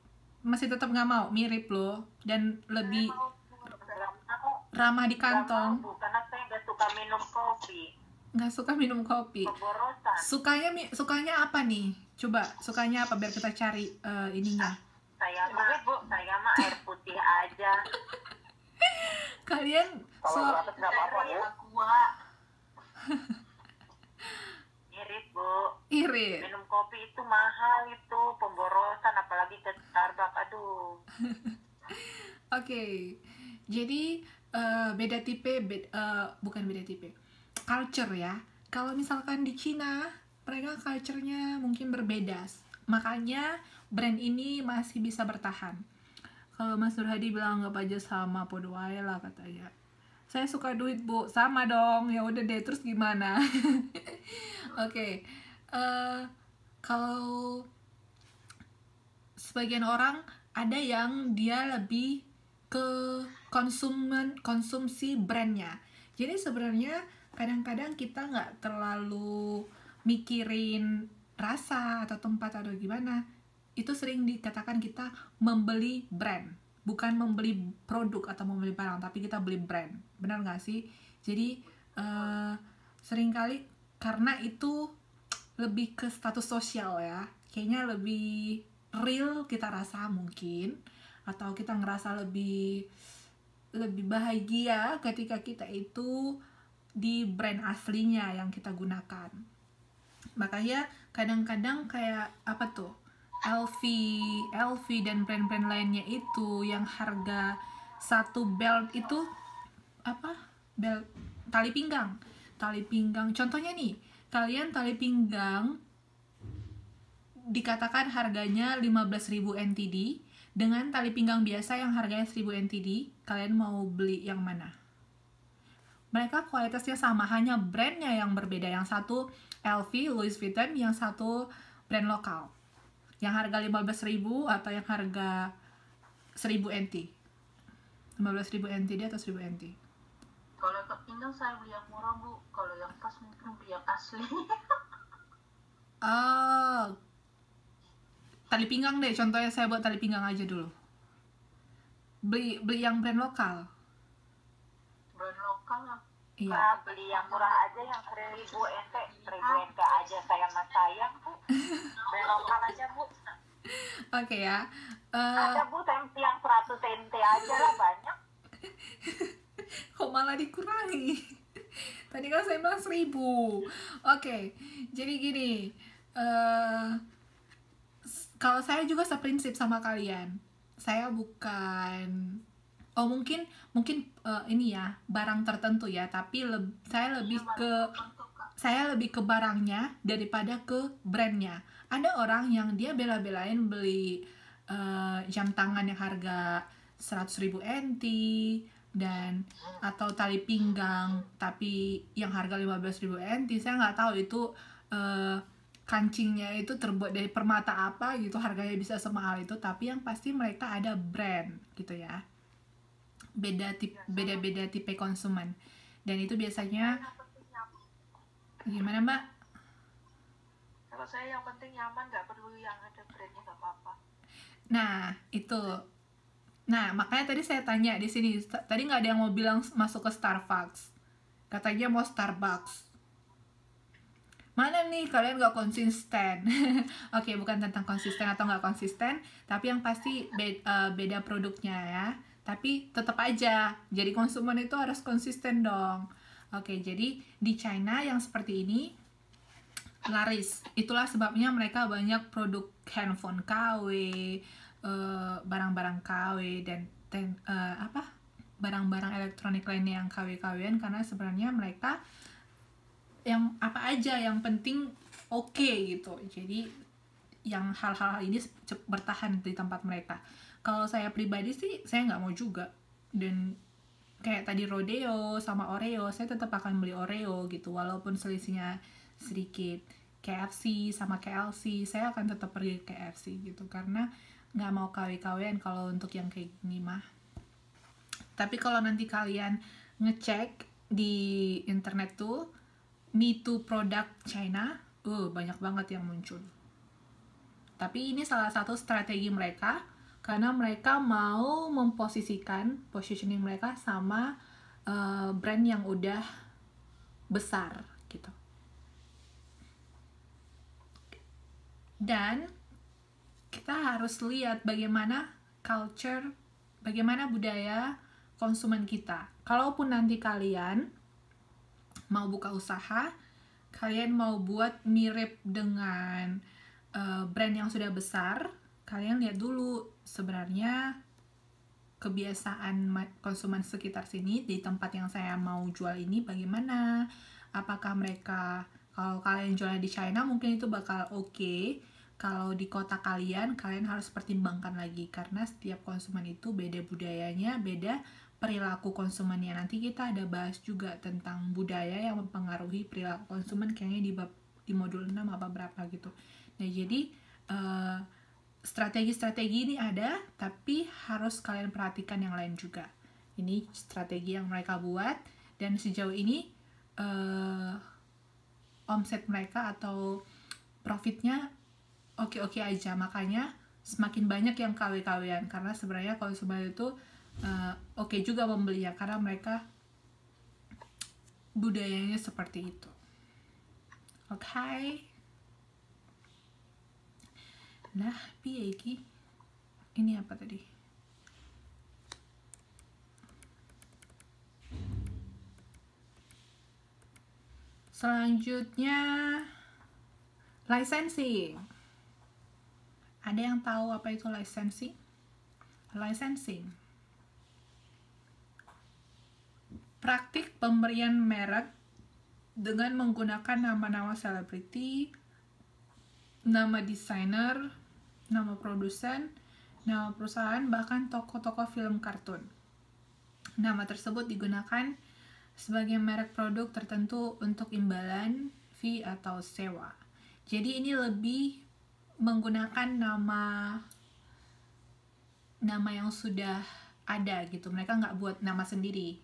masih tetap nggak mau. Mirip loh, dan lebih ramah di kantong. Nggak mau, Bu, karena saya nggak suka minum kopi. Nggak suka minum kopi. Pemborosan. Sukanya apa nih? Coba, sukanya apa biar kita cari ininya. Saya mah air putih aja. Kalian Kalau gratis nggak apa-apa Bu. Aqua. Mirip, Bu. irit. Minum kopi itu mahal itu, pemborosan, apalagi ke Starbucks. Aduh. Oke, jadi beda tipe, bukan beda tipe, culture ya. Kalau misalkan di Cina, mereka culture-nya mungkin berbeda. Makanya brand ini masih bisa bertahan. Kalau Mas Nurhadi bilang nggak aja sama, podo wae lah katanya. Saya suka duit Bu, sama dong. Ya udah deh, terus gimana? Oke, kalau sebagian orang ada yang dia lebih ke konsumsi brandnya. Jadi sebenarnya kadang-kadang kita nggak terlalu mikirin rasa atau tempat atau gimana. Itu sering dikatakan kita membeli brand, bukan membeli produk atau membeli barang, tapi kita beli brand. Benar nggak sih? Jadi seringkali karena itu lebih ke status sosial ya, kayaknya lebih real kita rasa mungkin, atau kita ngerasa lebih bahagia ketika kita itu di brand aslinya yang kita gunakan. Makanya kadang-kadang kayak apa tuh, LV dan brand-brand lainnya itu yang harga satu belt itu apa, belt tali pinggang. Contohnya nih, kalian tali pinggang dikatakan harganya 15.000 NTD dengan tali pinggang biasa yang harganya 1.000 NTD. Kalian mau beli yang mana? Mereka kualitasnya sama, hanya brandnya yang berbeda. Yang satu LV, Louis Vuitton, yang satu brand lokal. Yang harga 15.000 atau yang harga 1.000 NT. 15.000 NTD atau 1.000 NT. Kalau ke pinggang saya beli yang murah Bu. Kalau yang pas mungkin beli yang asli. Tali pinggang deh, contohnya saya buat tali pinggang aja dulu. Beli yang brand lokal. Brand lokal lah. Iya. Nah, beli yang murah aja, yang 1.000 NT. 1.000 NT aja, saya mah sayang, Bu. Brand lokal aja, Bu. Oke ya. Ada, Bu, yang 100 NT aja lah, banyak. Kok malah dikurangi? Tadi kan saya bilang 1.000. Oke, jadi gini. Kalau saya juga seprinsip sama kalian. Saya bukan mungkin ini ya, barang tertentu ya, tapi saya lebih ke barangnya daripada ke brandnya. Ada orang yang dia bela-belain beli jam tangan yang harga 100.000 NT dan atau tali pinggang tapi yang harga 15.000 NT. Saya nggak tahu itu kancingnya itu terbuat dari permata apa gitu, harganya bisa semahal itu, tapi yang pasti mereka ada brand gitu ya. beda-beda tipe konsumen. Dan itu biasanya Yang penting nyaman. gimana Mbak? Kalau saya yang penting nyaman, nggak perlu yang ada brandnya, nggak apa-apa. Nah, itu. Nah, makanya tadi saya tanya di sini. Tadi nggak ada yang mau bilang masuk ke Starbucks. Katanya mau Starbucks. Mana nih kalian nggak konsisten? Oke, bukan tentang konsisten atau nggak konsisten, tapi yang pasti beda produknya ya. Tapi tetap aja, jadi konsumen itu harus konsisten dong. Oke, jadi di China yang seperti ini laris. Itulah sebabnya mereka banyak produk handphone KW, barang-barang KW dan barang-barang elektronik lainnya yang KW-KWan, karena sebenarnya mereka yang apa aja yang penting oke gitu. Jadi yang hal-hal ini bertahan di tempat mereka. Kalau saya pribadi sih saya nggak mau juga, dan kayak tadi Rodeo sama Oreo, saya tetap akan beli Oreo gitu walaupun selisihnya sedikit. KFC sama KLC, saya akan tetap pergi ke KFC gitu, karena nggak mau KW-KWan kalau untuk yang kayak gini mah. Tapi kalau nanti kalian ngecek di internet tuh Me Too produk China, banyak banget yang muncul. Tapi ini salah satu strategi mereka, karena mereka mau memposisikan positioning mereka sama brand yang udah besar gitu. Dan kita harus lihat bagaimana culture, bagaimana budaya konsumen kita. Kalaupun nanti kalian mau buka usaha, kalian mau buat mirip dengan brand yang sudah besar, kalian lihat dulu sebenarnya kebiasaan konsumen sekitar sini di tempat yang saya mau jual ini bagaimana. Apakah mereka, kalau kalian jual di China mungkin itu bakal oke. Kalau di kota kalian harus pertimbangkan lagi, karena setiap konsumen itu beda budayanya, beda perilaku konsumennya. Nanti kita ada bahas juga tentang budaya yang mempengaruhi perilaku konsumen, kayaknya di modul 6 apa berapa gitu. Nah, jadi strategi-strategi ini ada, tapi harus kalian perhatikan yang lain juga. Ini strategi yang mereka buat, dan sejauh ini omset mereka atau profitnya oke-oke aja. Makanya semakin banyak yang KW-KWan, karena sebenarnya konsumen itu oke juga membelinya, karena mereka budayanya seperti itu. Oke. Nah, piye iki? Ini apa tadi? Selanjutnya licensing. Ada yang tahu apa itu licensing? Licensing, praktik pemberian merek dengan menggunakan nama-nama selebriti, nama desainer, nama produsen, nama perusahaan, bahkan toko-toko film kartun. Nama tersebut digunakan sebagai merek produk tertentu untuk imbalan, fee, atau sewa. Jadi ini lebih menggunakan nama yang sudah ada gitu. Mereka nggak buat nama sendiri.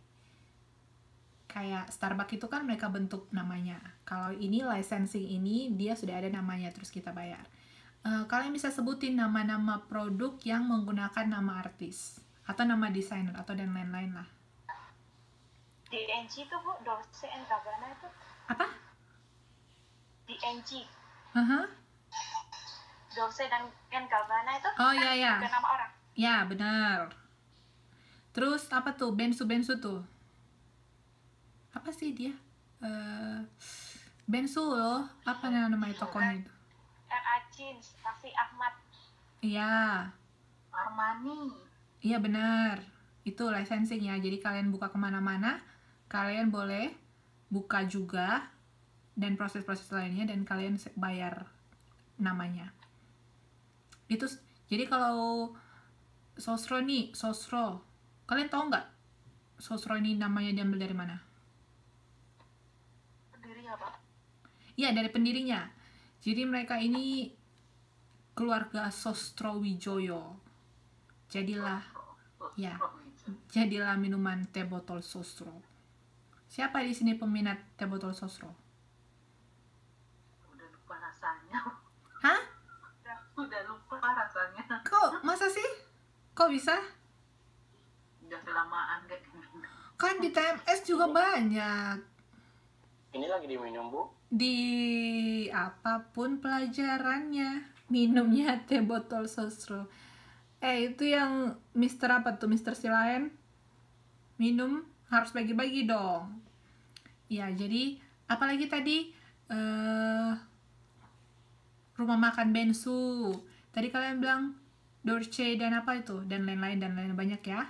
Kayak Starbucks itu kan mereka bentuk namanya. Kalau ini licensing ini dia sudah ada namanya, terus kita bayar. Kalian bisa sebutin nama-nama produk yang menggunakan nama artis atau nama desainer atau dan lain-lain lah. DNG itu Bu, Dolce & Gabbana itu. Apa? DNG. Dolce dan Gabbana itu. Oh iya ya. Bukan nama orang. Ya benar. Terus apa tuh Bensu tuh? Apa sih dia? Bensu loh. Apa namanya tokonya itu? R.A. Jeans, Raffi Ahmad. Iya. Armani. Iya benar. Itu licensing ya. Jadi kalian buka kemana-mana, kalian boleh buka juga, dan proses-proses lainnya, dan kalian bayar namanya. Itu jadi kalau Sosro, kalian tahu nggak Sosro ini namanya diambil dari mana? Pendirinya Pak. Iya, dari pendirinya. Jadi mereka ini keluarga Sostrowijoyo. Jadilah Ya, jadilah minuman teh botol sosro. Siapa di sini peminat teh botol sosro? Udah lupa rasanya. Hah? Udah lupa rasanya. Kok masa sih? Kok bisa? Udah kelamaan kayak gini. Kan di TMS juga banyak. Ini lagi diminum, Bu. Di apapun pelajarannya, minumnya teh botol sosro. Itu yang Mister apa tuh? Mister Silaen? Minum harus bagi-bagi dong. Ya, jadi apalagi tadi rumah makan Bensu. Tadi kalian bilang Dorce dan apa itu? Dan lain-lain banyak ya.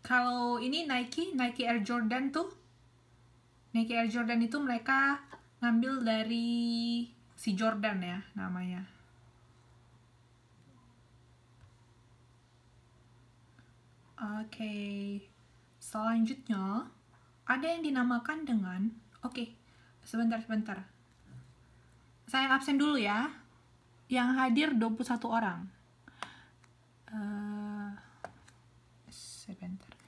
Kalau ini Nike Air Jordan tuh, Nike Air Jordan itu mereka ngambil dari si Jordan ya namanya. Oke, selanjutnya ada yang dinamakan dengan, sebentar. Saya absen dulu ya. Yang hadir 21 orang. Sebentar.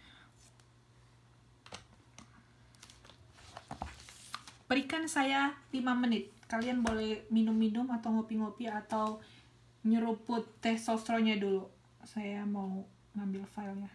Berikan saya 5 menit. Kalian boleh minum-minum atau ngopi-ngopi atau nyeruput teh sosronya dulu. Saya mau ngambil filenya.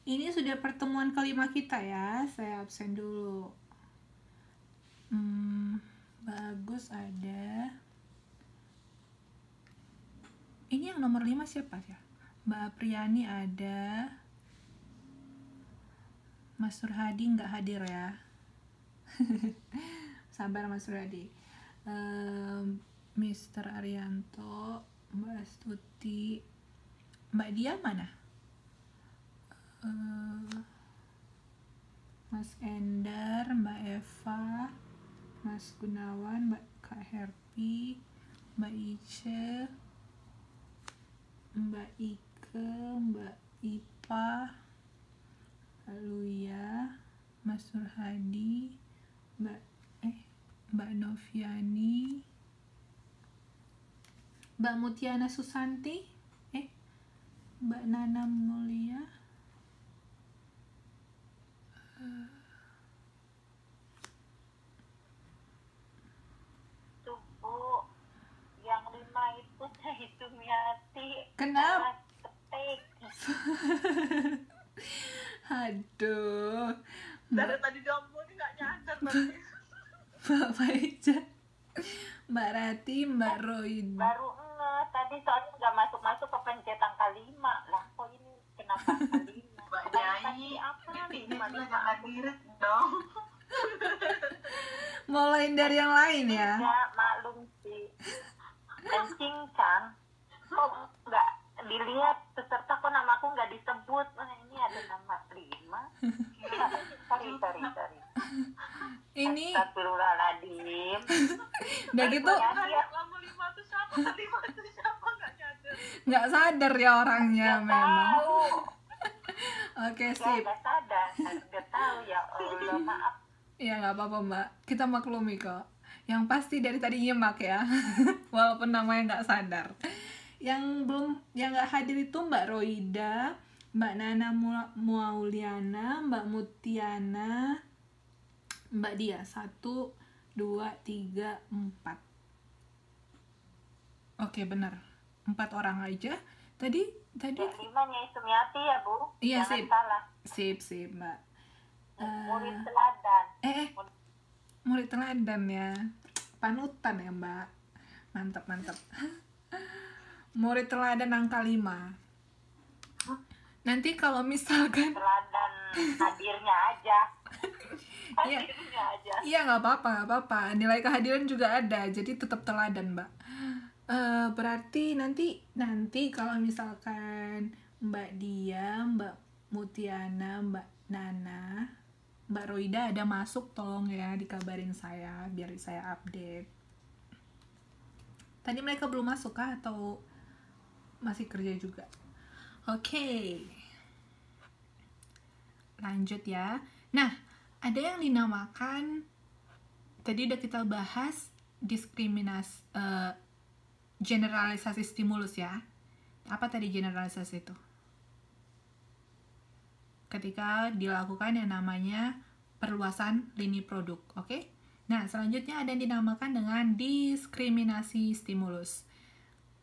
Ini sudah pertemuan kelima kita ya. Saya absen dulu. Bagus ada. Ini yang nomor 5 siapa ya? Mbak Apriani ada. Mas Surhadi nggak hadir ya. Sabar Mas Surhadi. Mr. Arianto, Mbak Astuti, Mbak Dia mana? Mas Endar, Mbak Eva, Mas Gunawan, Mbak Kak Herpi, Mbak Ice, Mbak Ike, Mbak Ipa, Luya, Mas Surhadi, Mbak Noviani, Mbak Mutiana Susanti, Mbak Nana Mulia, Tuh Bu, yang 5 itu Miati. Kenapa? Ketik. Aduh, Dari tadi jomblo nih nggak nyadar tadi. Mbak Faiza, Mbak Rati, Mbak Roid. Baru tadi soalnya nggak masuk ke pencet angka 5 lah. Kok ini kenapa angka 5? Mbak Nyai, Apa ini 5? jangan mirip dong. Mulai dari yang lain ya. Ya maklum sih. Kencing kan. Kok nggak dilihat peserta, kok nama aku nggak disebut. Ini ada nama 5. Sorry. Ini Astagfirullahaladzim. udah gitu Lama 5 tuh siapa? 5 tuh siapa? Nggak nyadar. nggak sadar ya orangnya memang. Tahu. Oke Ya sip. nggak sadar. Nggak tahu ya Allah, maaf. Ya nggak apa-apa Mbak, kita maklumi kok. Yang pasti dari tadi nyimak ya, walaupun namanya nggak sadar. Yang nggak hadir itu Mbak Roida, Mbak Nana Muauliana, Mbak Mutiana, Mbak Dia 1, 2, 3, 4. Oke, benar. 4 orang aja. Tadi Yang 5-nya itu Miati ya, Bu. Iya, Jangan sip. salah. Sip, Mbak. Murid teladan. Murid teladan ya. Panutan ya, Mbak. Mantap. Murid teladan angka 5. Nanti kalau misalkan Teladan hadirnya aja. Iya. Hadirnya aja. Iya, nggak apa-apa. Nilai kehadiran juga ada, jadi tetap teladan, Mbak. Berarti nanti kalau misalkan Mbak Dia, Mbak Mutiana, Mbak Nana, Mbak Roida ada masuk, tolong ya dikabarin saya biar saya update. Tadi mereka belum masuk kah atau masih kerja juga? Oke. Lanjut ya. Nah, ada yang dinamakan, tadi udah kita bahas diskriminasi, generalisasi stimulus ya. Apa tadi generalisasi itu? Ketika dilakukan yang namanya perluasan lini produk, oke? Nah, selanjutnya ada yang dinamakan dengan diskriminasi stimulus.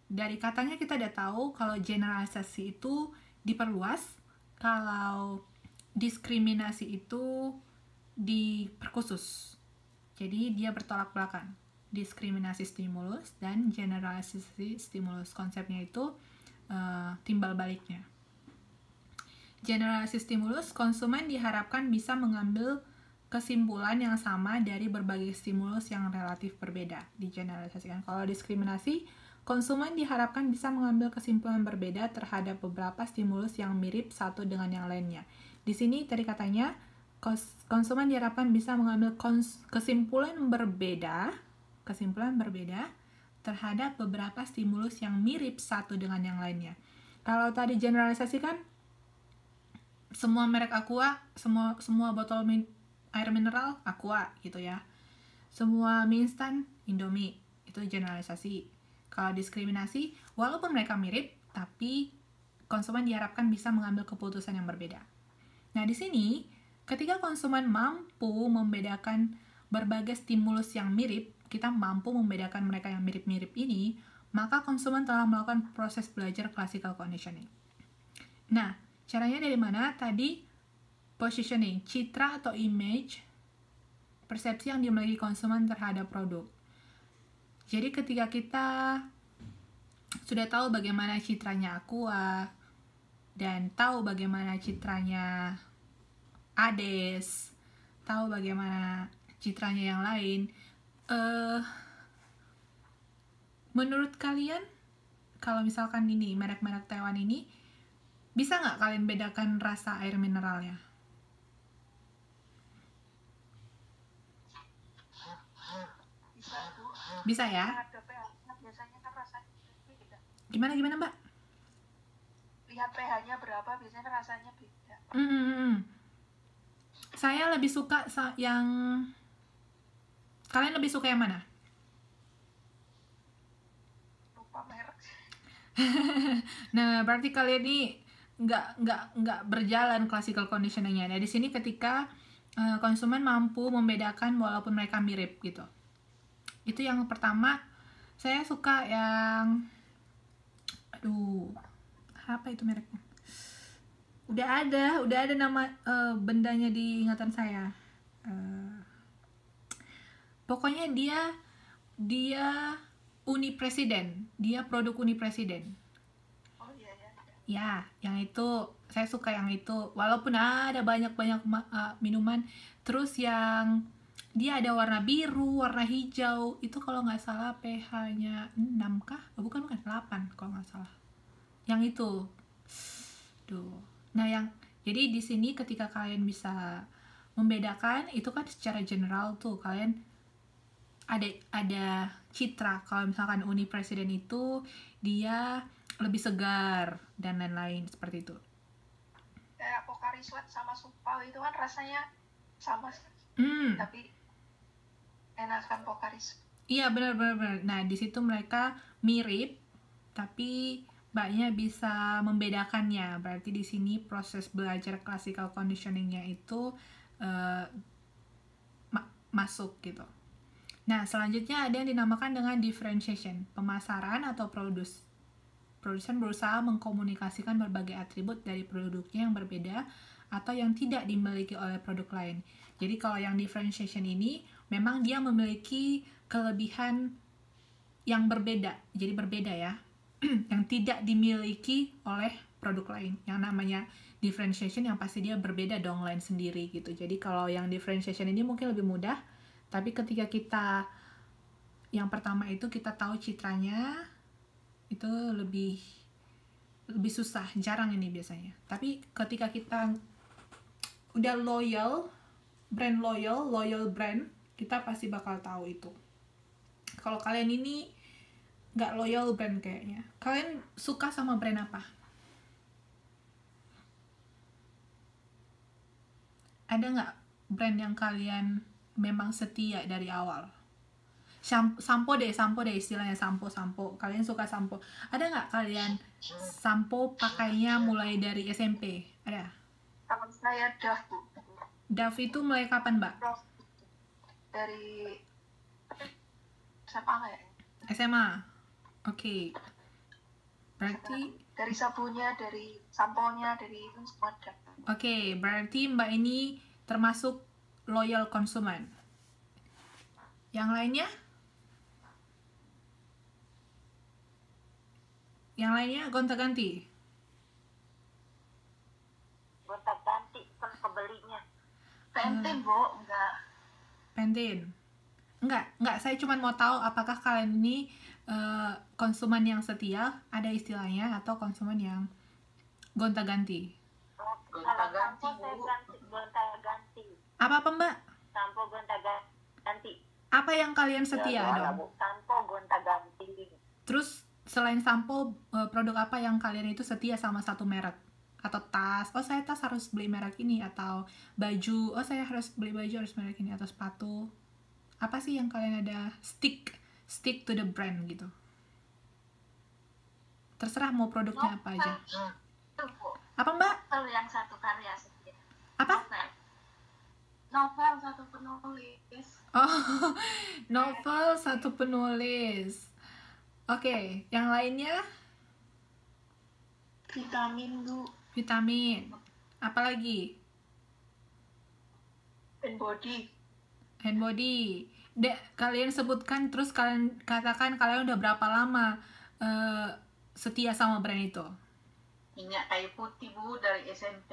Dari katanya kita udah tahu kalau generalisasi itu diperluas, kalau diskriminasi itu diperkhusus. Jadi dia bertolak belakang. Diskriminasi stimulus dan generalisasi stimulus. Konsepnya itu timbal baliknya. Generalisasi stimulus, konsumen diharapkan bisa mengambil kesimpulan yang sama dari berbagai stimulus yang relatif berbeda. Digeneralisasikan. Kalau diskriminasi, konsumen diharapkan bisa mengambil kesimpulan berbeda terhadap beberapa stimulus yang mirip satu dengan yang lainnya. Di sini tadi katanya konsumen diharapkan bisa mengambil kesimpulan berbeda terhadap beberapa stimulus yang mirip satu dengan yang lainnya. Kalau tadi generalisasi kan semua merek Aqua, semua botol air mineral Aqua gitu ya. Semua mie instan Indomie, itu generalisasi. Kalau diskriminasi, walaupun mereka mirip, tapi konsumen diharapkan bisa mengambil keputusan yang berbeda. Nah, di sini, ketika konsumen mampu membedakan berbagai stimulus yang mirip, kita mampu membedakan mereka yang mirip-mirip ini, maka konsumen telah melakukan proses belajar classical conditioning. Nah, caranya dari mana? Tadi, positioning, citra atau image, persepsi yang dimiliki konsumen terhadap produk. Jadi ketika kita sudah tahu bagaimana citranya Aqua dan tahu bagaimana citranya Ades, tahu bagaimana citranya yang lain, menurut kalian kalau misalkan ini merek-merek Taiwan ini, bisa nggak kalian bedakan rasa air mineralnya? Bisa ya? Ada pH-nya biasanya kan rasanya beda. Gimana Mbak? Lihat pH-nya berapa biasanya kan rasanya beda. Saya lebih suka yang, kalian lebih suka yang mana? Lupa merek. Nah, berarti kalian ini nggak berjalan classical conditioning-nya. Nah, di sini ketika konsumen mampu membedakan walaupun mereka mirip gitu. Itu yang pertama. Saya suka yang, apa itu mereknya? Udah ada nama bendanya di ingatan saya. Pokoknya dia Unipresiden, dia produk Unipresiden. Oh iya. Ya, yang itu saya suka yang itu. Walaupun ada banyak minuman, terus yang dia ada warna biru, warna hijau, itu kalau nggak salah pH-nya 6 kah? Oh, bukan 8 kalau nggak salah. Yang itu. Nah, jadi di sini ketika kalian bisa membedakan, itu kan secara general tuh kalian ada citra. Kalau misalkan Unipresiden itu dia lebih segar dan lain-lain seperti itu. Kayak Pocari Sweat sama Supau itu kan rasanya sama, tapi enakan Pocari Sweat. Iya, benar. Nah, di situ mereka mirip, tapi mbaknya bisa membedakannya. Berarti di sini proses belajar classical conditioning-nya itu masuk gitu. Nah, selanjutnya ada yang dinamakan dengan differentiation, pemasaran atau produsen berusaha mengkomunikasikan berbagai atribut dari produknya yang berbeda atau yang tidak dimiliki oleh produk lain. Jadi kalau yang differentiation ini memang dia memiliki kelebihan yang berbeda, jadi berbeda ya, yang tidak dimiliki oleh produk lain. Yang namanya differentiation yang pasti dia berbeda dong, lain sendiri gitu. Jadi kalau yang differentiation ini mungkin lebih mudah, tapi ketika kita yang pertama itu kita tahu citranya, itu lebih susah, jarang ini biasanya. Tapi ketika kita udah loyal brand, kita pasti bakal tahu itu. Kalau kalian ini nggak loyal brand kayaknya, kalian suka sama brand apa? Ada nggak brand yang kalian memang setia dari awal? Sampo deh istilahnya, sampo. Kalian suka sampo? Ada nggak kalian sampo pakainya mulai dari SMP? Ada? Teman saya Dove, Bu. Dove itu mulai kapan, Mbak? Dari SMA ya? SMA. Oke. Berarti dari sabunnya, dari samponya, dari itu semua ada. Oke, berarti Mbak ini termasuk loyal konsumen. Yang lainnya? Yang lainnya gonta-ganti. Gonta-ganti kan kebelinya. Pantene, Bu, enggak. Pantene. Enggak, saya cuma mau tahu apakah kalian ini konsumen yang setia, ada istilahnya, atau konsumen yang gonta-ganti. Kalau sampo saya gonta-ganti. Apa Mbak? Sampo gonta-ganti. Apa yang kalian setia dong? Sampo gonta-ganti. Terus selain sampo, produk apa yang kalian itu setia sama satu merek? Atau tas, oh saya tas harus beli merek ini. Atau baju, oh saya harus beli baju harus merek ini. Atau sepatu. Apa sih yang kalian ada stick to the brand gitu? Terserah mau produknya apa aja. Apa Mbak? Novel yang satu karya setia. Apa? Novel satu penulis. Oh, novel satu penulis. Oke, yang lainnya? Vitamin, Bu. Vitamin. Apalagi? And body. Hand body. Kalian sebutkan, terus kalian katakan kalian udah berapa lama setia sama brand itu? Minyak kayu putih, Bu, dari SMP.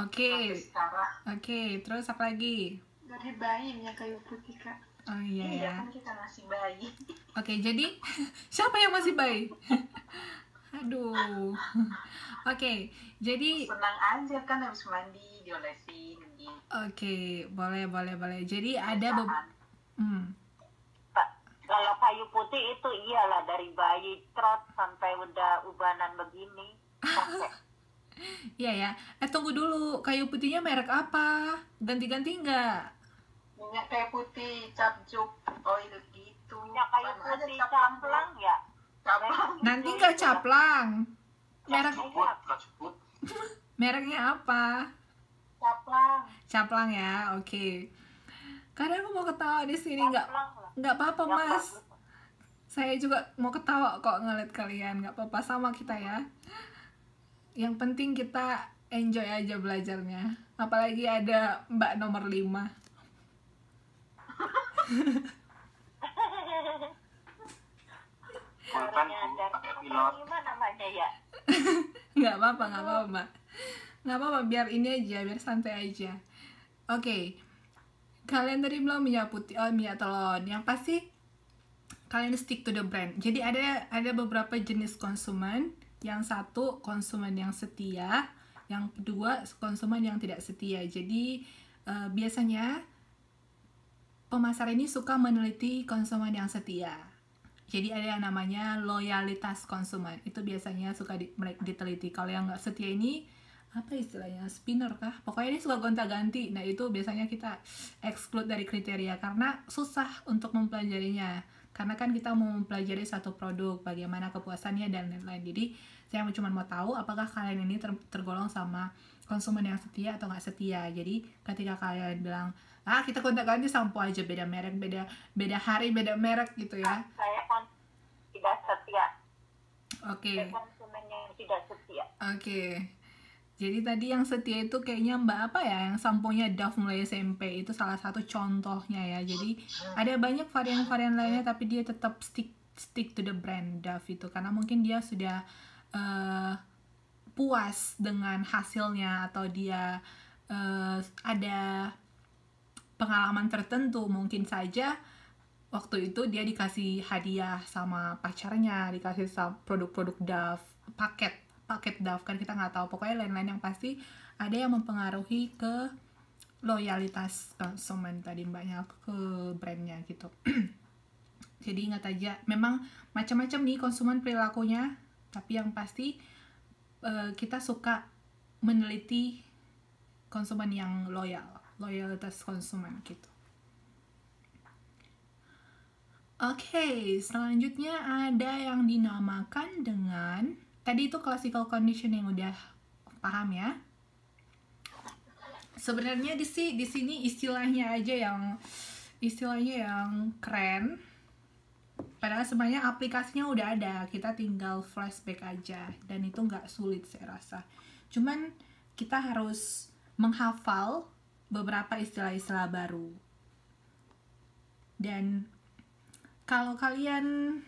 Oke. Sampai sekarang. Oke, terus apa lagi? Dari bayi minyak kayu putih, Kak. Oh iya Iya, ya. kan kita masih bayi. Oke, jadi siapa yang masih bayi? Aduh. Oke, jadi Senang aja kan habis mandi, diolesin gitu. oke, boleh. Jadi ada Kalau kayu putih itu iyalah dari bayi trot sampai udah ubanan begini. Iya ya. Tunggu dulu, kayu putihnya merek apa? Ganti-ganti nggak? Minyak kayu putih, capjuk, oil gitu. Minyak kayu putih caplang ya. Caplang. Nanti nggak caplang. Rajput. Mereknya apa? Caplang. Caplang ya, oke. Karena aku mau ketawa di sini, nggak apa-apa Mas. Saya juga mau ketawa kok ngeliat kalian, nggak apa-apa, sama kita ya. Yang penting kita enjoy aja belajarnya. Apalagi ada Mbak nomor 5. Gimana namanya ya? Nggak apa-apa Mbak. Nggak apa-apa, biar ini aja, biar santai aja. Oke. Kalian tadi bilang minyak putih, minyak telon. Yang pasti kalian stick to the brand. Jadi ada beberapa jenis konsumen. Yang satu konsumen yang setia, yang kedua konsumen yang tidak setia. Jadi biasanya pemasar ini suka meneliti konsumen yang setia. Jadi ada yang namanya loyalitas konsumen. Itu biasanya suka diteliti. Kalau yang nggak setia ini, apa istilahnya? Spinner kah? Pokoknya ini suka gonta-ganti. Nah itu biasanya kita exclude dari kriteria karena susah untuk mempelajarinya. Karena kan kita mau mempelajari satu produk, bagaimana kepuasannya dan lain-lain. Jadi saya cuma mau tahu apakah kalian ini tergolong sama konsumen yang setia atau nggak setia. Jadi ketika kalian bilang kita gonta-ganti sampo aja, beda merek, beda hari, beda merek gitu ya. Saya tidak setia. Oke. Konsumen yang tidak setia. Oke. Jadi tadi yang setia itu kayaknya Mbak apa ya, yang samponya Dove mulai SMP itu salah satu contohnya ya. Jadi ada banyak varian-varian lainnya tapi dia tetap stick to the brand Dove itu karena mungkin dia sudah puas dengan hasilnya atau dia ada pengalaman tertentu, mungkin saja waktu itu dia dikasih hadiah sama pacarnya, dikasih produk-produk Dove, paket Dove kan, kita nggak tahu, pokoknya lain-lain yang pasti ada yang mempengaruhi ke loyalitas konsumen tadi mbaknya ke brandnya gitu. Jadi ingat aja, memang macam-macam nih konsumen perilakunya, tapi yang pasti kita suka meneliti konsumen yang loyalitas konsumen gitu. Oke, selanjutnya ada yang dinamakan dengan, tadi itu classical conditioning udah paham ya. Sebenarnya di sini istilahnya yang keren. Padahal sebenarnya aplikasinya udah ada, kita tinggal flashback aja dan itu nggak sulit saya rasa. Cuman kita harus menghafal beberapa istilah-istilah baru. Dan kalau kalian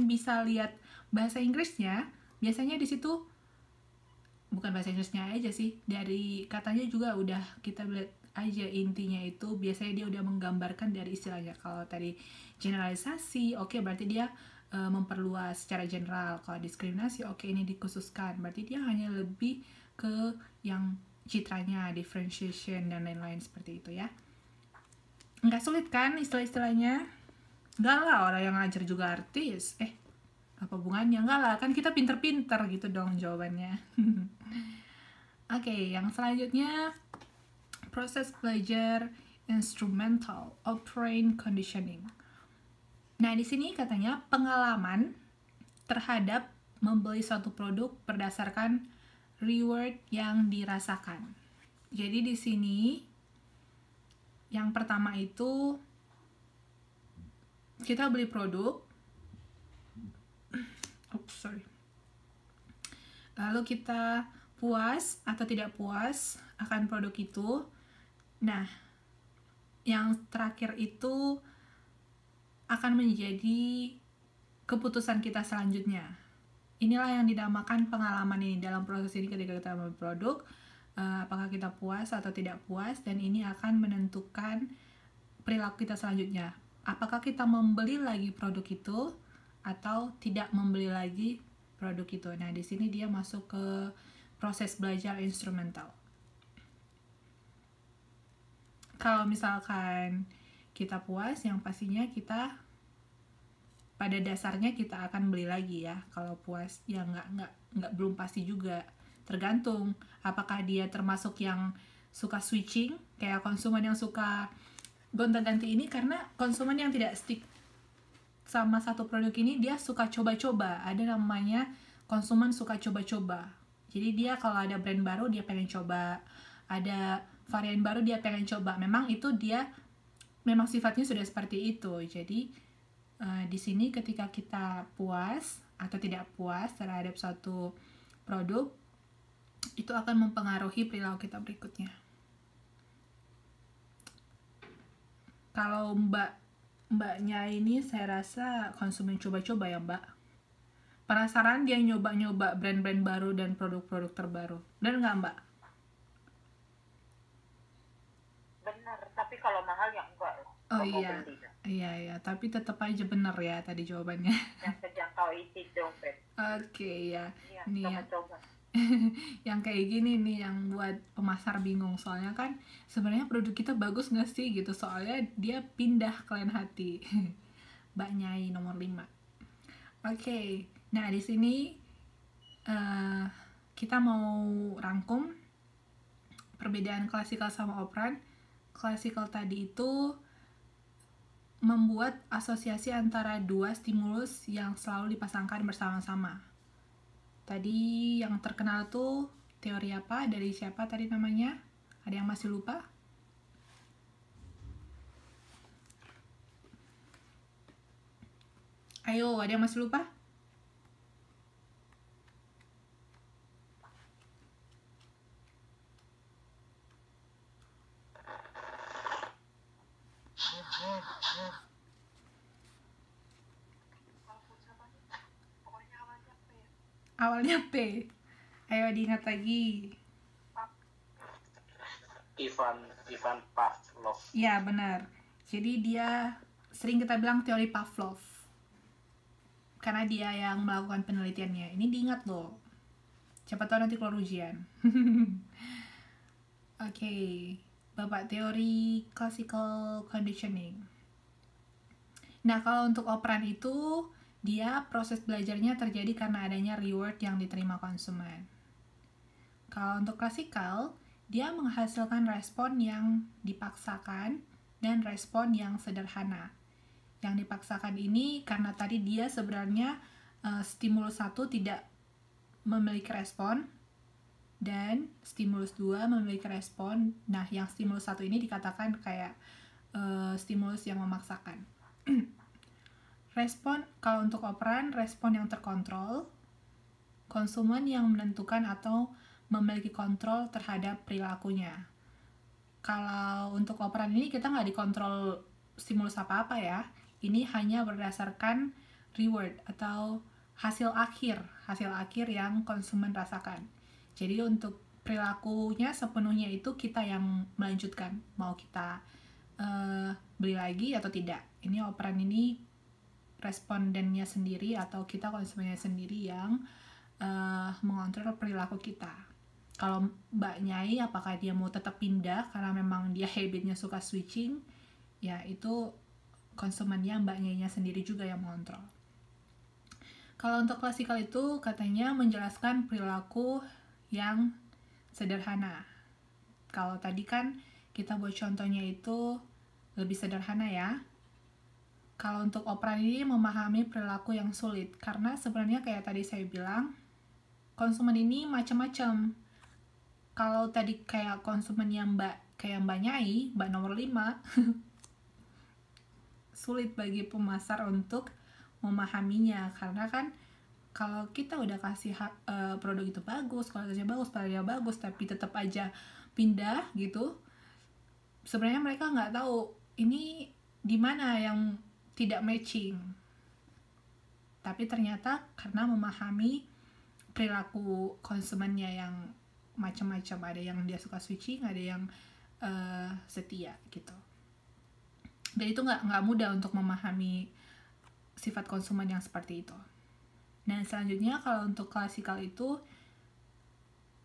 bisa lihat bahasa Inggrisnya, biasanya di situ bukan bahasa Inggrisnya aja sih, dari katanya juga udah kita lihat aja intinya itu biasanya dia udah menggambarkan dari istilahnya. Kalau tadi generalisasi, oke, berarti dia memperluas secara general. Kalau diskriminasi, oke, ini dikhususkan, berarti dia hanya lebih ke yang citranya, differentiation dan lain-lain seperti itu ya. Nggak sulit kan istilah-istilahnya? Enggak lah, orang yang ngajar juga artis. Apa hubungannya? Enggak lah, kan kita pinter-pinter gitu dong jawabannya. Oke, yang selanjutnya proses belajar instrumental operant conditioning. Nah, di sini katanya pengalaman terhadap membeli suatu produk berdasarkan reward yang dirasakan. Jadi di sini yang pertama itu kita beli produk, lalu kita puas atau tidak puas akan produk itu. Nah, yang terakhir itu akan menjadi keputusan kita selanjutnya. Inilah yang dinamakan pengalaman ini. Dalam proses ini ketika kita membeli produk, apakah kita puas atau tidak puas, dan ini akan menentukan perilaku kita selanjutnya. Apakah kita membeli lagi produk itu atau tidak membeli lagi produk itu. Nah, di sini dia masuk ke proses belajar instrumental. Kalau misalkan kita puas, yang pastinya kita pada dasarnya kita akan beli lagi ya. Kalau puas, ya nggak belum pasti juga. Tergantung apakah dia termasuk yang suka switching, kayak konsumen yang suka gonta-ganti ini, karena konsumen yang tidak stick sama satu produk ini dia suka coba-coba. Ada namanya konsumen suka coba-coba. Jadi dia kalau ada brand baru dia pengen coba, ada varian baru dia pengen coba. Memang itu dia memang sifatnya sudah seperti itu. Jadi di sini ketika kita puas atau tidak puas terhadap suatu produk, itu akan mempengaruhi perilaku kita berikutnya. Kalau mbaknya ini saya rasa konsumen coba-coba ya mbak. Penasaran dia nyoba-nyoba brand-brand baru dan produk-produk terbaru. Benar nggak mbak? Benar, tapi kalau mahal ya enggak. Oh iya. Iya, tapi tetap aja benar ya tadi jawabannya. Yang terjangkau isi dompet. Oke, ya. Iya, Nih coba-coba. yang kayak gini nih yang buat pemasar bingung, soalnya kan sebenarnya produk kita bagus nggak sih gitu, soalnya dia pindah ke lain hati. Mbak Nyai nomor 5. Oke, nah di sini kita mau rangkum perbedaan klasikal sama operan. Klasikal tadi itu membuat asosiasi antara dua stimulus yang selalu dipasangkan bersama-sama. Tadi yang terkenal tuh teori apa? Dari siapa tadi namanya? Ada yang masih lupa? Ayo, ada yang masih lupa? Awalnya P. Ayo diingat lagi. Ivan Pavlov. Ya, benar. Jadi dia sering kita bilang teori Pavlov. Karena dia yang melakukan penelitiannya. Ini diingat loh. Siapa tahu nanti keluar ujian. Oke. Bapak teori classical conditioning. Nah, kalau untuk operan itu, dia proses belajarnya terjadi karena adanya reward yang diterima konsumen. Kalau untuk klasikal, dia menghasilkan respon yang dipaksakan dan respon yang sederhana. Yang dipaksakan ini karena tadi dia sebenarnya stimulus 1 tidak memiliki respon dan stimulus 2 memiliki respon. Nah, yang stimulus 1 ini dikatakan kayak stimulus yang memaksakan. Respon, kalau untuk operan, respon yang terkontrol, konsumen yang menentukan atau memiliki kontrol terhadap perilakunya. Kalau untuk operan ini kita nggak dikontrol stimulus apa-apa ya, ini hanya berdasarkan reward atau hasil akhir yang konsumen rasakan. Jadi untuk perilakunya sepenuhnya itu kita yang melanjutkan, mau kita beli lagi atau tidak. Ini operan ini respondennya sendiri atau kita konsumennya sendiri yang mengontrol perilaku kita. Kalau Mbak Nyai, apakah dia mau tetap pindah karena memang dia habitnya suka switching, ya itu konsumennya Mbak Nyainya sendiri juga yang mengontrol. Kalau untuk klasikal itu katanya menjelaskan perilaku yang sederhana. Kalau tadi kan kita buat contohnya itu lebih sederhana ya. Kalau untuk operan ini memahami perilaku yang sulit, karena sebenarnya kayak tadi saya bilang, konsumen ini macam-macam. Kalau tadi kayak konsumen yang kayak Mbak Nyai, Mbak nomor 5, sulit bagi pemasar untuk memahaminya, karena kan kalau kita udah kasih produk itu bagus, kualitasnya bagus, produknya bagus, tapi tetap aja pindah gitu, sebenarnya mereka nggak tahu ini di mana yang tidak matching. Tapi ternyata karena memahami perilaku konsumennya yang macam-macam, ada yang dia suka switching, ada yang setia gitu. Dan itu nggak mudah untuk memahami sifat konsumen yang seperti itu. Nah, selanjutnya kalau untuk klasikal itu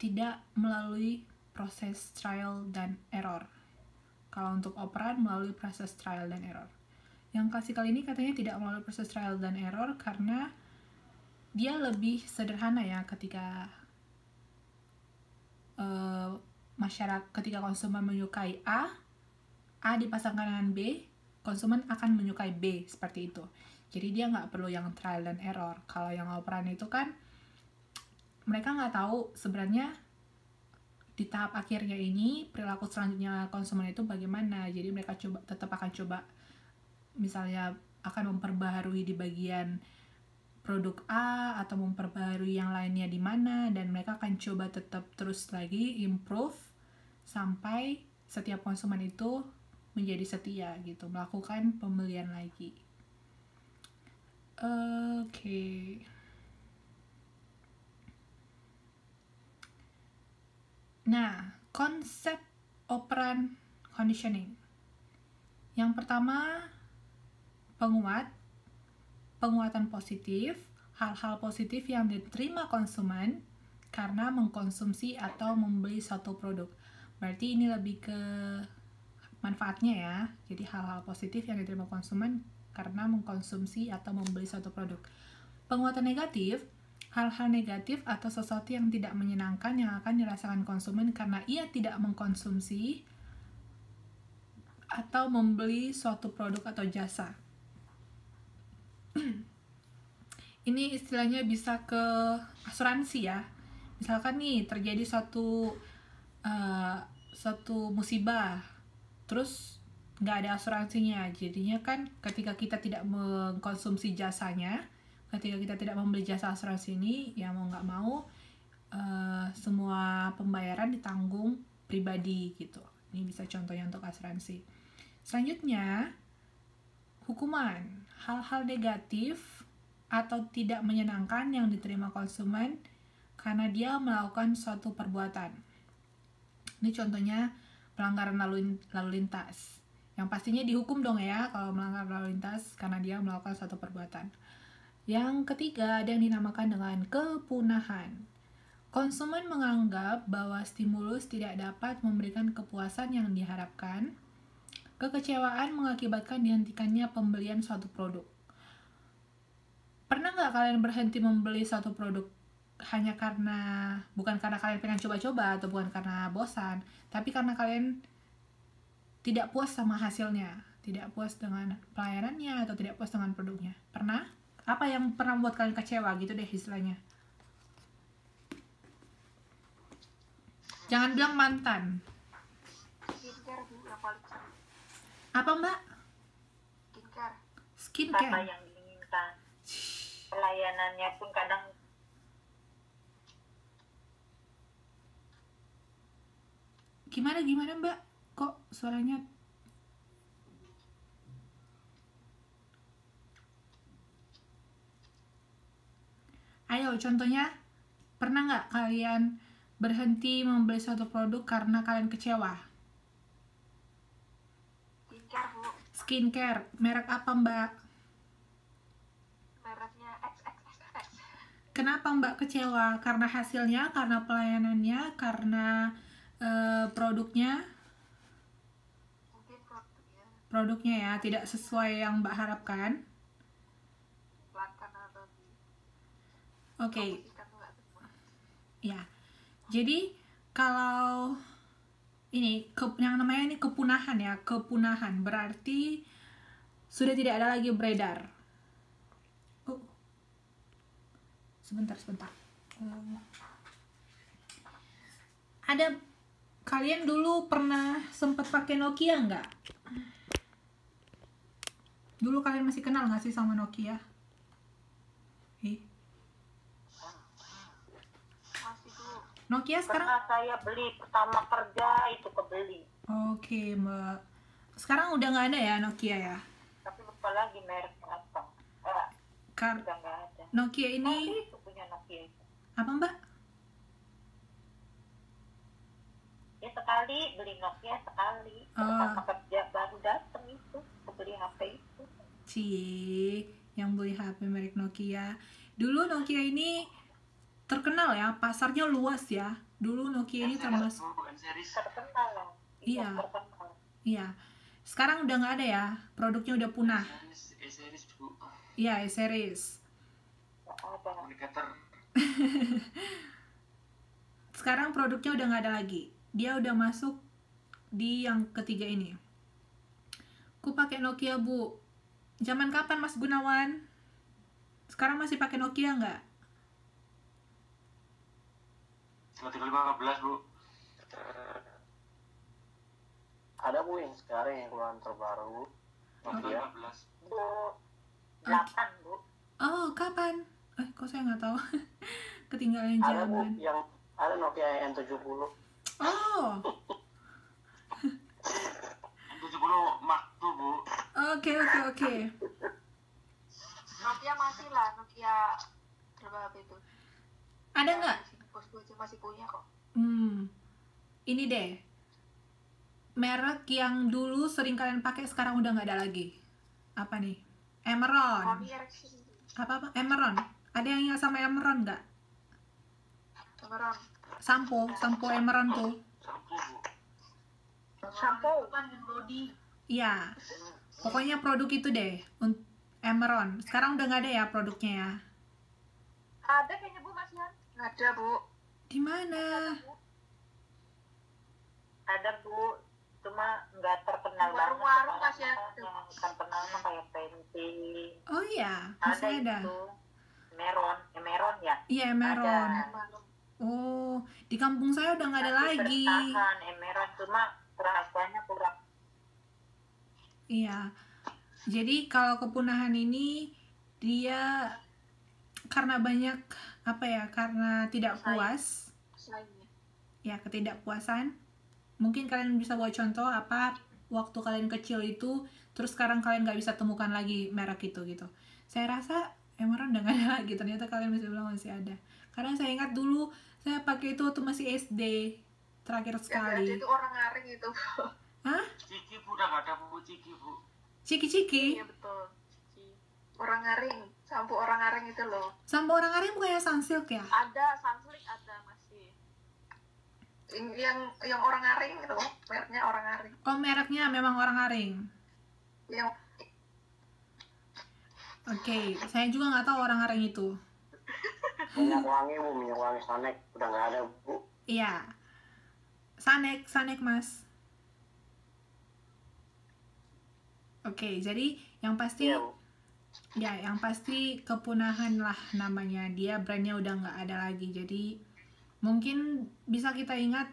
tidak melalui proses trial dan error. Kalau untuk operan melalui proses trial dan error. Yang klasikal ini katanya tidak melalui proses trial dan error karena dia lebih sederhana ya ketika ketika konsumen menyukai A dipasangkan dengan B, konsumen akan menyukai B, seperti itu. Jadi dia nggak perlu yang trial dan error. Kalau yang operan itu kan mereka nggak tahu sebenarnya di tahap akhirnya ini perilaku selanjutnya konsumen itu bagaimana. Jadi mereka tetap akan coba misalnya akan memperbaharui di bagian produk A atau memperbaharui yang lainnya di mana, dan mereka akan coba tetap terus lagi improve sampai setiap konsumen itu menjadi setia gitu, melakukan pembelian lagi. Oke. Nah, konsep operan conditioning. Yang pertama, penguatan positif, hal-hal positif yang diterima konsumen karena mengkonsumsi atau membeli suatu produk. Berarti ini lebih ke manfaatnya ya. Jadi hal-hal positif yang diterima konsumen karena mengkonsumsi atau membeli suatu produk. Penguatan negatif, hal-hal negatif atau sesuatu yang tidak menyenangkan yang akan dirasakan konsumen karena ia tidak mengkonsumsi atau membeli suatu produk atau jasa. Ini istilahnya bisa ke asuransi ya. Misalkan nih terjadi suatu musibah, terus nggak ada asuransinya. Jadinya kan ketika kita tidak mengkonsumsi jasanya, ketika kita tidak membeli jasa asuransi ini, ya mau nggak mau semua pembayaran ditanggung pribadi gitu. Ini bisa contohnya untuk asuransi. Selanjutnya, hukuman. Hal-hal negatif atau tidak menyenangkan yang diterima konsumen karena dia melakukan suatu perbuatan. Ini contohnya pelanggaran lalu lintas. Yang pastinya dihukum dong ya kalau melanggar lalu lintas karena dia melakukan suatu perbuatan. Yang ketiga ada yang dinamakan dengan kepunahan. Konsumen menganggap bahwa stimulus tidak dapat memberikan kepuasan yang diharapkan. Kekecewaan mengakibatkan dihentikannya pembelian suatu produk. Pernah nggak kalian berhenti membeli suatu produk hanya bukan karena kalian pengen coba-coba atau bukan karena bosan, tapi karena kalian tidak puas sama hasilnya, tidak puas dengan pelayanannya atau tidak puas dengan produknya? Pernah? Apa yang pernah membuat kalian kecewa gitu deh istilahnya? Jangan bilang mantan. Skincare Bu, yang paling sering. Apa mbak? Skincare. Skincare. Apa yang diinginkan. Pelayanannya pun kadang Gimana mbak? Kok suaranya Ayo contohnya, pernah nggak kalian berhenti membeli suatu produk karena kalian kecewa? Skincare Bu, Skincare, merek apa mbak? mereknya XXXX. Kenapa mbak kecewa? Karena hasilnya, karena pelayanannya, karena produknya? Mungkin Produknya ya, tidak sesuai yang mbak harapkan. pelanggan atau di Oke, promosikan tuh nggak semua. ya. Jadi kalau ini yang namanya ini kepunahan ya, kepunahan berarti sudah tidak ada lagi beredar. Sebentar. Ada kalian dulu pernah sempat pakai Nokia nggak? Dulu kalian masih kenal nggak sih sama Nokia? Masih dulu. Nokia sekarang? pernah saya beli pertama kerja itu kebeli. Oke, mbak. Sekarang udah nggak ada ya Nokia ya? Tapi lupa lagi merek apa. Udah nggak ada. Nokia ini Tapi itu punya Nokia itu. apa mbak? Ya sekali beli Nokia sekali. Oh. Pertama kerja baru dateng itu beli HP itu. Yang beli HP merek Nokia. Dulu Nokia ini terkenal ya, pasarnya luas ya. Dulu Nokia ini termasuk Terkenal lah. Iya. Terkenal. Iya. Sekarang udah nggak ada ya, produknya udah punah. series Bu. Iya, series. Nggak ada. Komunikator. Sekarang produknya udah nggak ada lagi. Dia udah masuk di yang ketiga ini. Ku pakai Nokia bu. Zaman kapan Mas Gunawan? Sekarang masih pakai Nokia nggak? 315 Bu. Ada Bu yang sekarang yang keluaran terbaru. Nokia 15. Bu 8 Bu. Oh, kapan? Kok saya nggak tahu. Ketinggalan Ada Bu zaman. yang ada Nokia N70. Oh, N70 Mark II Bu. oke. Nokia masih lah, Nokia berapa itu? Ada nggak? Bosku aja masih punya kok. Ini deh. Merek yang dulu sering kalian pakai sekarang udah nggak ada lagi. Apa nih? Emerald. Sony Ericsson. Apa? Emerald. Ada yang ingat sama Emerald nggak? Emerald. Sampo Emerald tuh. Sampo Bu. Sampo kan body. Iya. Pokoknya produk itu deh. Emerald. Sekarang udah nggak ada ya produknya ya. Ada kayaknya Bu masih ada. Nggak ada Bu. Di mana? Ada Bu, cuma nggak terkenal banget. Warung-warung masih ada. Yang terkenal mah kayak Penti. Oh iya, Ada masih ada. itu. Emeron ya. Iya, Emerald. Ada. Oh, di kampung saya udah nggak ada Masih lagi. bertahan Emeron, cuma rasanya kurang Iya. Jadi kalau kepunahan ini dia karena banyak karena tidak puas, ya ketidakpuasan. Mungkin kalian bisa buat contoh waktu kalian kecil itu, terus sekarang kalian nggak bisa temukan lagi merek itu gitu. Saya rasa Emerald udah nggak ada lagi, ternyata kalian bisa bilang masih ada. Karena saya ingat dulu saya pakai itu waktu masih SD, terakhir sekali. Yang itu orang aring itu. Hah? Ciki Bu, udah nggak ada Bu Ciki Bu. Ciki-ciki? Iya betul. Orang aring, sampo orang aring itu loh. Sampo orang aring bukannya Sunsilk ya? Ada Sunsilk, ada masih. Yang orang aring itu, mereknya orang aring. Oh, mereknya memang orang aring. Yang Oke, saya juga nggak tahu orang aring itu. Minyak wangi Bu, minyak wangi Sanek udah nggak ada Bu. Iya, Sanek Mas. Oke, jadi yang pasti, Iya Bu. ya yang pasti kepunahan lah namanya. Dia brandnya udah nggak ada lagi. Jadi mungkin bisa kita ingat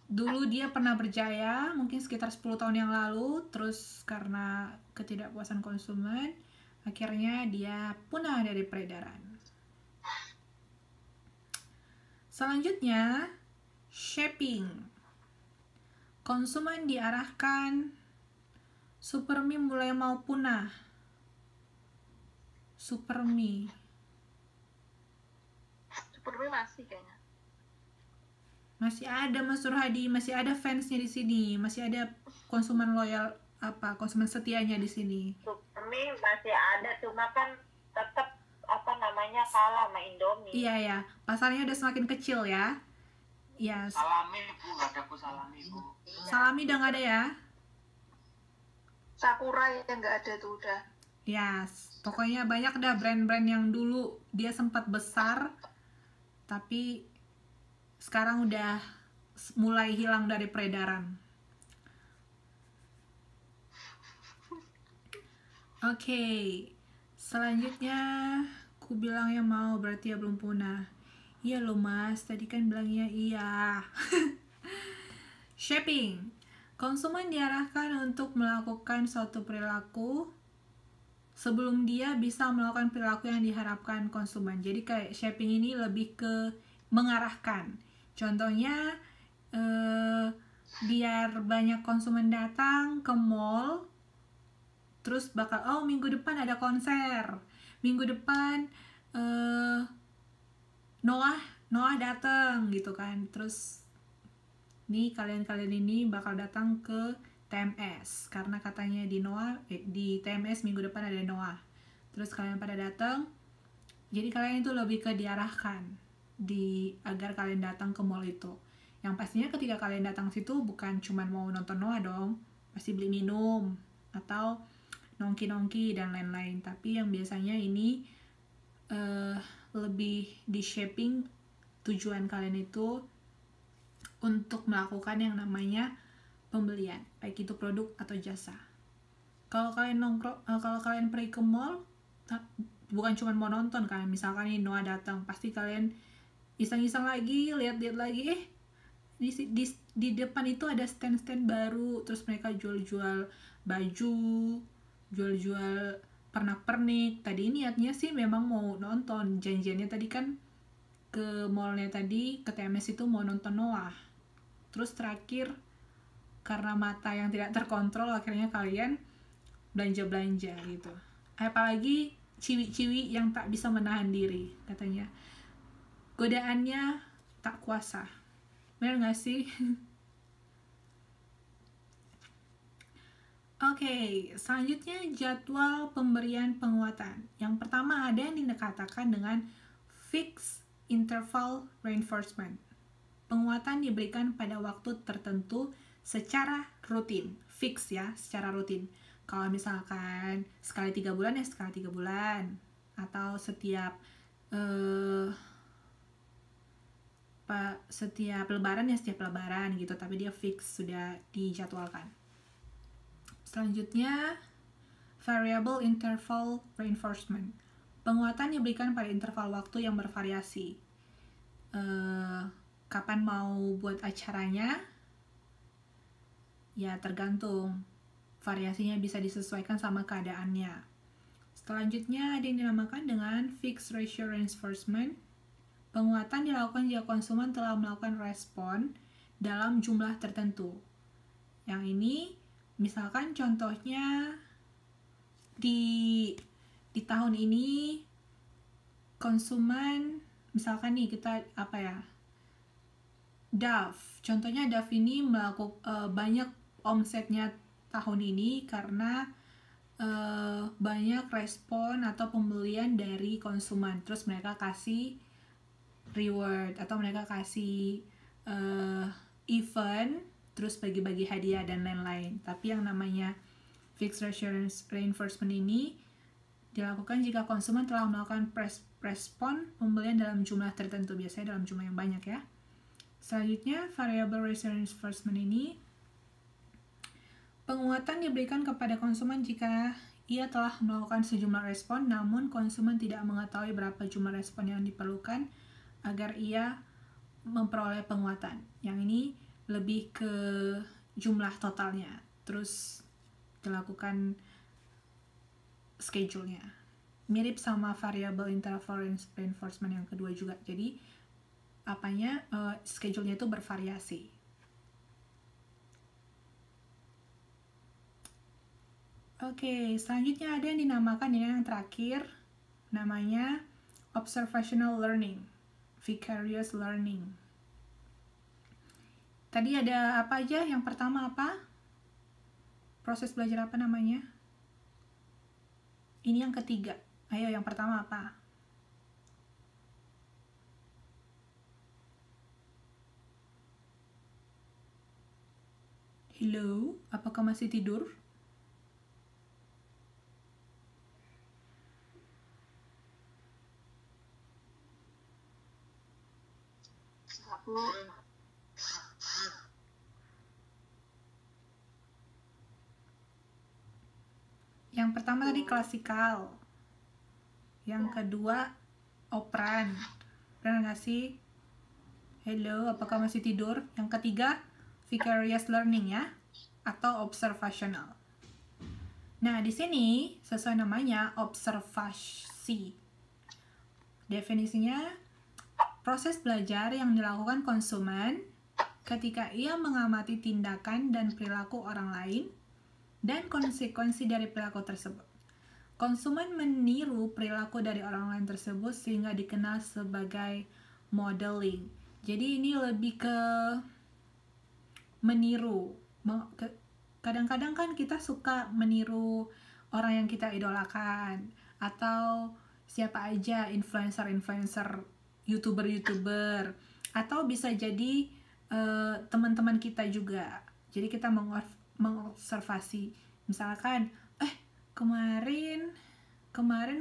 dulu dia pernah berjaya, mungkin sekitar 10 tahun yang lalu. Terus karena ketidakpuasan konsumen, akhirnya dia punah dari peredaran. Selanjutnya, shaping. Konsumen diarahkan, Superme mulai mau punah. Superme masih kayaknya. masih ada Mas Surhadi, masih ada fansnya di sini, masih ada konsumen loyal konsumen setianya di sini. Superme masih ada, cuma kan tetap kalah sama Indomie. Iya ya, pasarnya udah semakin kecil ya. Iya. Salami Bu, nggak ada Bu salami Bu. Salami udah nggak ada ya? Sakura yang nggak ada tuh udah. Ya, pokoknya banyak dah brand-brand yang dulu dia sempat besar, tapi sekarang udah mulai hilang dari peredaran. Oke, selanjutnya aku bilangnya mau, berarti ya belum punah. Iya loh Mas, tadi kan bilangnya iya. Shaping. Konsumen diarahkan untuk melakukan suatu perilaku sebelum dia bisa melakukan perilaku yang diharapkan konsumen. Jadi kayak shaping ini lebih ke mengarahkan. Contohnya biar banyak konsumen datang ke mall, terus bakal minggu depan ada konser, minggu depan Noah datang gitu kan, terus nih kalian ini bakal datang ke TMS karena katanya di TMS minggu depan ada Noah, terus kalian pada datang. Jadi kalian itu lebih ke diarahkan agar kalian datang ke mall itu. Yang pastinya ketika kalian datang situ bukan cuma mau nonton Noah dong, pasti beli minum atau nongki dan lain-lain. Tapi yang biasanya ini lebih di shaping tujuan kalian itu untuk melakukan yang namanya pembelian, baik itu produk atau jasa. Kalau kalian pergi ke mall, bukan cuma mau nonton kan, misalkan nih Noah datang, pasti kalian iseng-iseng lagi, lihat-lihat lagi, di depan itu ada stand-stand baru, terus mereka jual-jual baju, jual-jual pernak-pernik. Tadi niatnya sih memang mau nonton, janjiannya tadi kan ke mallnya tadi, ke TMS itu mau nonton Noah. Terus terakhir karena mata yang tidak terkontrol, akhirnya kalian belanja-belanja gitu. Apalagi ciwi-ciwi yang tak bisa menahan diri, katanya godaannya tak kuasa. Benar gak sih? Oke, selanjutnya jadwal pemberian penguatan. Yang pertama ada yang dikatakan dengan fixed interval reinforcement. Penguatan diberikan pada waktu tertentu secara rutin. Fix ya, secara rutin. Kalau misalkan sekali 3 bulan ya sekali 3 bulan. Atau setiap lebaran ya setiap lebaran gitu. Tapi dia fix, sudah dijadwalkan. Selanjutnya, variable interval reinforcement. Penguatan diberikan pada interval waktu yang bervariasi. Kapan mau buat acaranya? Ya tergantung. variasinya bisa disesuaikan sama keadaannya. Selanjutnya ada yang dinamakan dengan fixed ratio reinforcement. Penguatan dilakukan jika konsumen telah melakukan respon dalam jumlah tertentu. Yang ini misalkan contohnya di tahun ini konsumen, misalkan nih kita Dove. Contohnya Dove ini melakukan banyak omsetnya tahun ini karena banyak respon atau pembelian dari konsumen. Terus mereka kasih reward atau mereka kasih event, terus bagi-bagi hadiah dan lain-lain. Tapi yang namanya fixed ratio reinforcement ini dilakukan jika konsumen telah melakukan respon pembelian dalam jumlah tertentu, biasanya dalam jumlah yang banyak ya. Selanjutnya, variable ratio reinforcement ini penguatan diberikan kepada konsumen jika ia telah melakukan sejumlah respon, namun konsumen tidak mengetahui berapa jumlah respon yang diperlukan agar ia memperoleh penguatan. Yang ini lebih ke jumlah totalnya, terus dilakukan schedule-nya. Mirip sama variable interval reinforcement yang kedua juga. Jadi schedule-nya itu bervariasi. Oke, selanjutnya ada yang dinamakan yang terakhir, namanya observational learning, vicarious learning. Tadi ada apa aja? Yang pertama apa? Proses belajar apa namanya? Ini yang ketiga. Ayo, yang pertama apa? Hello, apakah masih tidur? Yang pertama tadi klasikal. Yang kedua operan. Benar nggak sih? Hello, apakah masih tidur? Yang ketiga vicarious learning ya, atau observational. Nah, di sini sesuai namanya observasi. Definisinya, proses belajar yang dilakukan konsumen ketika ia mengamati tindakan dan perilaku orang lain dan konsekuensi dari perilaku tersebut. Konsumen meniru perilaku dari orang lain tersebut sehingga dikenal sebagai modeling. Jadi ini lebih ke meniru. Kadang-kadang kan kita suka meniru orang yang kita idolakan, atau siapa aja influencer-influencer, YouTuber-YouTuber, atau bisa jadi teman-teman kita juga. Jadi kita mengobservasi, misalkan kemarin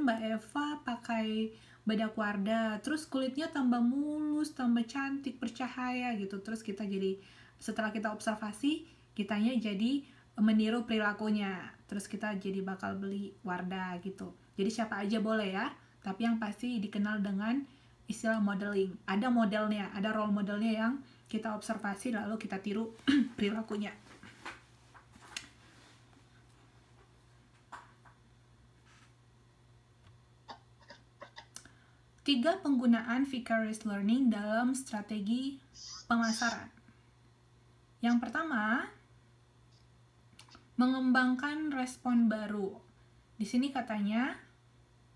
Mbak Eva pakai bedak Wardah, terus kulitnya tambah mulus, tambah cantik, bercahaya gitu. Terus kita jadi, setelah kita observasi, kitanya jadi meniru perilakunya, terus kita jadi bakal beli Wardah gitu. Jadi siapa aja boleh ya, tapi yang pasti dikenal dengan istilah modeling. Ada modelnya, ada role modelnya yang kita observasi lalu kita tiru perilakunya. Tiga penggunaan vicarious learning dalam strategi pemasaran. Yang pertama, mengembangkan respon baru. Di sini katanya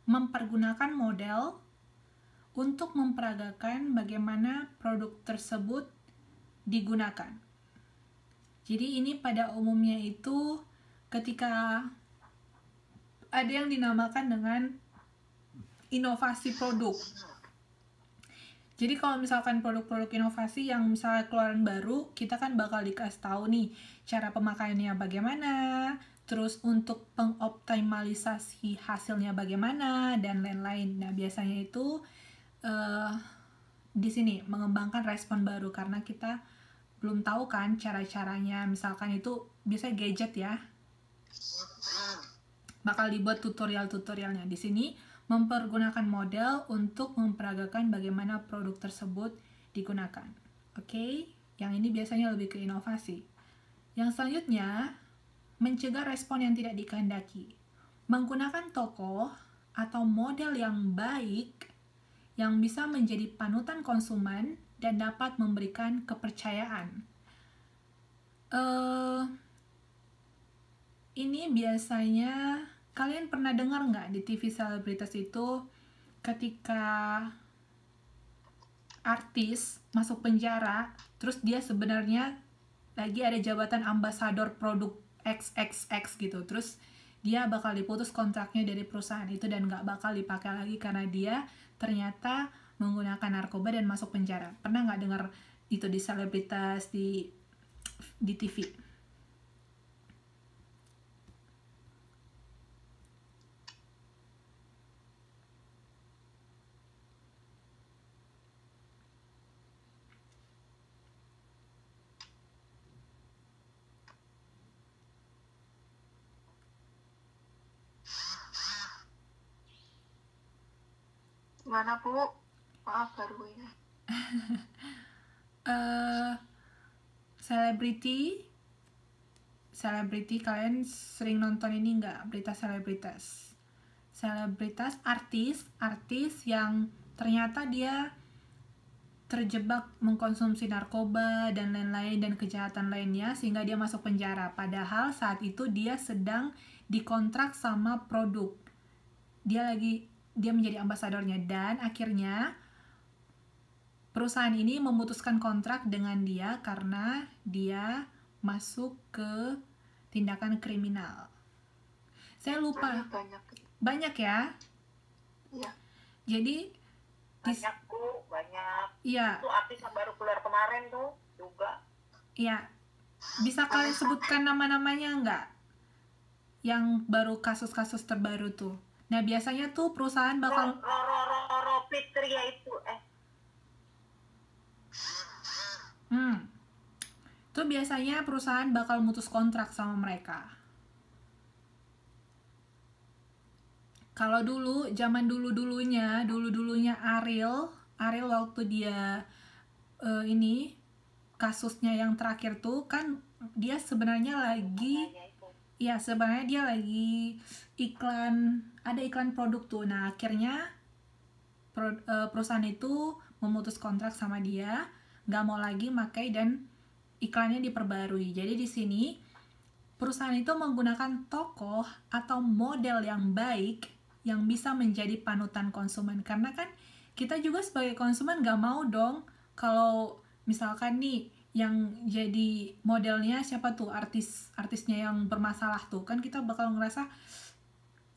mempergunakan model untuk memperagakan bagaimana produk tersebut digunakan. Jadi ini pada umumnya itu ketika ada yang dinamakan dengan inovasi produk. Jadi kalau misalkan produk-produk inovasi yang misalnya keluaran baru, kita kan bakal dikasih tahu nih cara pemakaiannya bagaimana, terus untuk pengoptimalisasi hasilnya bagaimana, dan lain-lain. Nah, biasanya itu di sini mengembangkan respon baru karena kita belum tahu kan cara-caranya. Misalkan itu bisa gadget ya, bakal dibuat tutorial-tutorialnya. Di sini mempergunakan model untuk memperagakan bagaimana produk tersebut digunakan. Oke, yang ini biasanya lebih ke inovasi. Yang selanjutnya, mencegah respon yang tidak dikehendaki. Menggunakan tokoh atau model yang baik yang bisa menjadi panutan konsumen dan dapat memberikan kepercayaan. Ini biasanya kalian pernah dengar nggak di TV selebritas itu ketika artis masuk penjara, terus dia sebenarnya lagi ada jabatan ambasador produk XXX gitu, terus dia bakal diputus kontraknya dari perusahaan itu dan nggak bakal dipakai lagi karena dia ternyata menggunakan narkoba dan masuk penjara. Pernah nggak dengar itu di selebritas di TV? Gimana Bu? Maaf baru ini. Selebriti kalian sering nonton ini nggak, berita selebritas? Selebritas, artis yang ternyata dia terjebak mengkonsumsi narkoba dan lain-lain dan kejahatan lainnya sehingga dia masuk penjara. Padahal saat itu dia sedang dikontrak sama produk. Dia menjadi ambasadornya dan akhirnya perusahaan ini memutuskan kontrak dengan dia karena dia masuk ke tindakan kriminal. Saya lupa. Banyak ya? Iya. Jadi banyak Bu, banyak. Iya. Itu artis yang baru keluar kemarin tuh juga. Iya. Bisa kalian sebutkan nama-namanya nggak? Yang baru kasus-kasus terbaru tuh. Nah, biasanya tuh perusahaan bakal Fitria itu Tuh biasanya perusahaan bakal mutus kontrak sama mereka. Kalau dulu, zaman dulunya Ariel waktu dia ini kasusnya yang terakhir tuh kan dia sebenarnya lagi ada iklan produk tuh. Nah, akhirnya perusahaan itu memutus kontrak sama dia, nggak mau lagi pakai dan iklannya diperbarui. Jadi di sini perusahaan itu menggunakan tokoh atau model yang baik yang bisa menjadi panutan konsumen. Karena kan kita juga sebagai konsumen nggak mau dong kalau misalkan nih yang jadi modelnya siapa tuh, artisnya yang bermasalah tuh, kan kita bakal ngerasa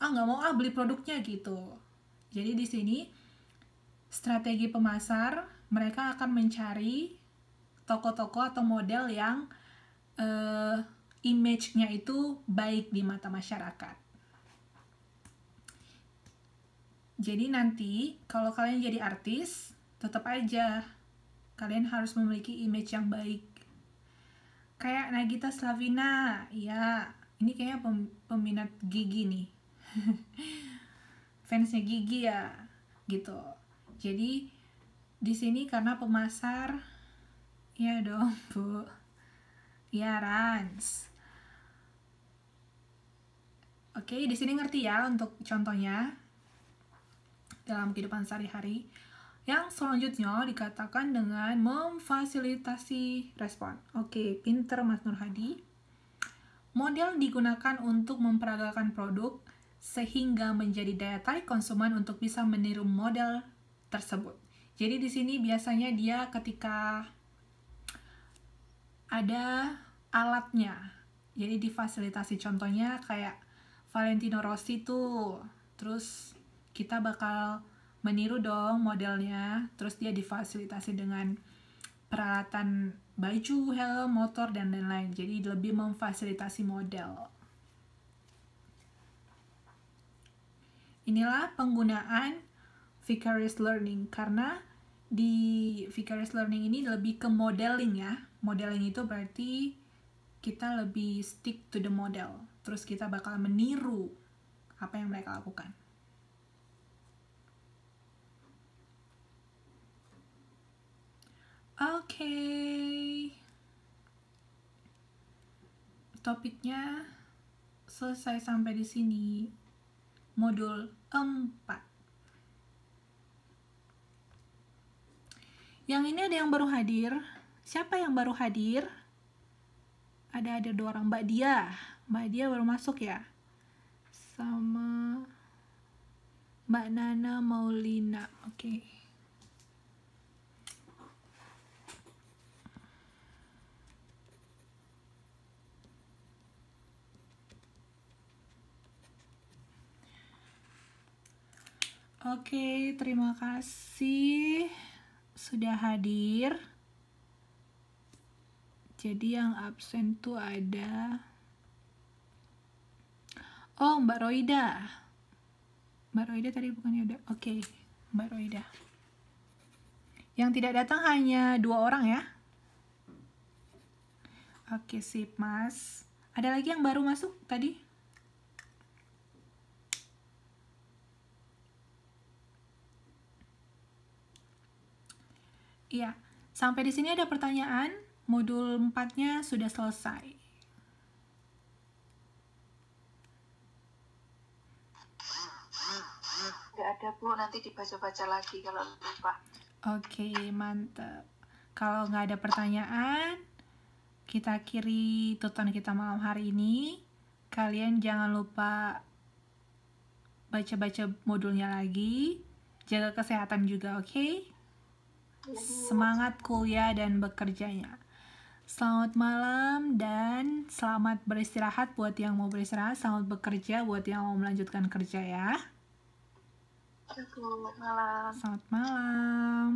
nggak mau beli produknya gitu. Jadi di sini strategi pemasar, mereka akan mencari tokoh-tokoh atau model yang image-nya itu baik di mata masyarakat. Jadi nanti kalau kalian jadi artis, tetap aja kalian harus memiliki image yang baik. Kayak Nagita Slavina, ya ini kayaknya peminat Gigi nih. Fansnya Gigi ya, gitu. Jadi di sini karena pemasar, ya dong Bu, ya Rans. Oke, di sini ngerti ya untuk contohnya dalam kehidupan sehari-hari. Yang selanjutnya dikatakan dengan memfasilitasi respon. Oke, pinter Mas Nur Hadi. Model digunakan untuk memperagakan produk sehingga menjadi daya tarik konsumen untuk bisa meniru model tersebut. Jadi di sini biasanya dia ketika ada alatnya, jadi difasilitasi. Contohnya kayak Valentino Rossi tuh, terus kita bakal meniru dong modelnya, terus dia difasilitasi dengan peralatan baju, helm, motor, dan lain-lain. Jadi lebih memfasilitasi model. Inilah penggunaan vicarious learning, karena di vicarious learning ini lebih ke modeling ya. Modeling itu berarti kita lebih stick to the model, terus kita bakal meniru apa yang mereka lakukan. Oke. Topiknya selesai sampai di sini. Modul 4. Yang ini ada yang baru hadir. Siapa yang baru hadir? Ada 2 orang. Mbak Dia baru masuk ya. Sama Mbak Nana Maulina. Oke. Oke, terima kasih sudah hadir. Jadi yang absen tuh ada Mbak Roida. Mbak Roida tadi bukannya udah? Oke, Mbak Roida. Yang tidak datang hanya 2 orang ya. Oke, sip, Mas. Ada lagi yang baru masuk tadi? Iya, sampai di sini ada pertanyaan. Modul 4-nya sudah selesai. Nggak ada, Bu. Nanti dibaca-baca lagi kalau lupa. Oke, mantap. Kalau nggak ada pertanyaan, kita akhiri tutorial kita malam hari ini. Kalian jangan lupa baca-baca modulnya lagi. Jaga kesehatan juga, oke? Semangat kuliah dan bekerjanya. Selamat malam dan selamat beristirahat buat yang mau beristirahat. Selamat bekerja buat yang mau melanjutkan kerja ya. Selamat malam. Selamat malam.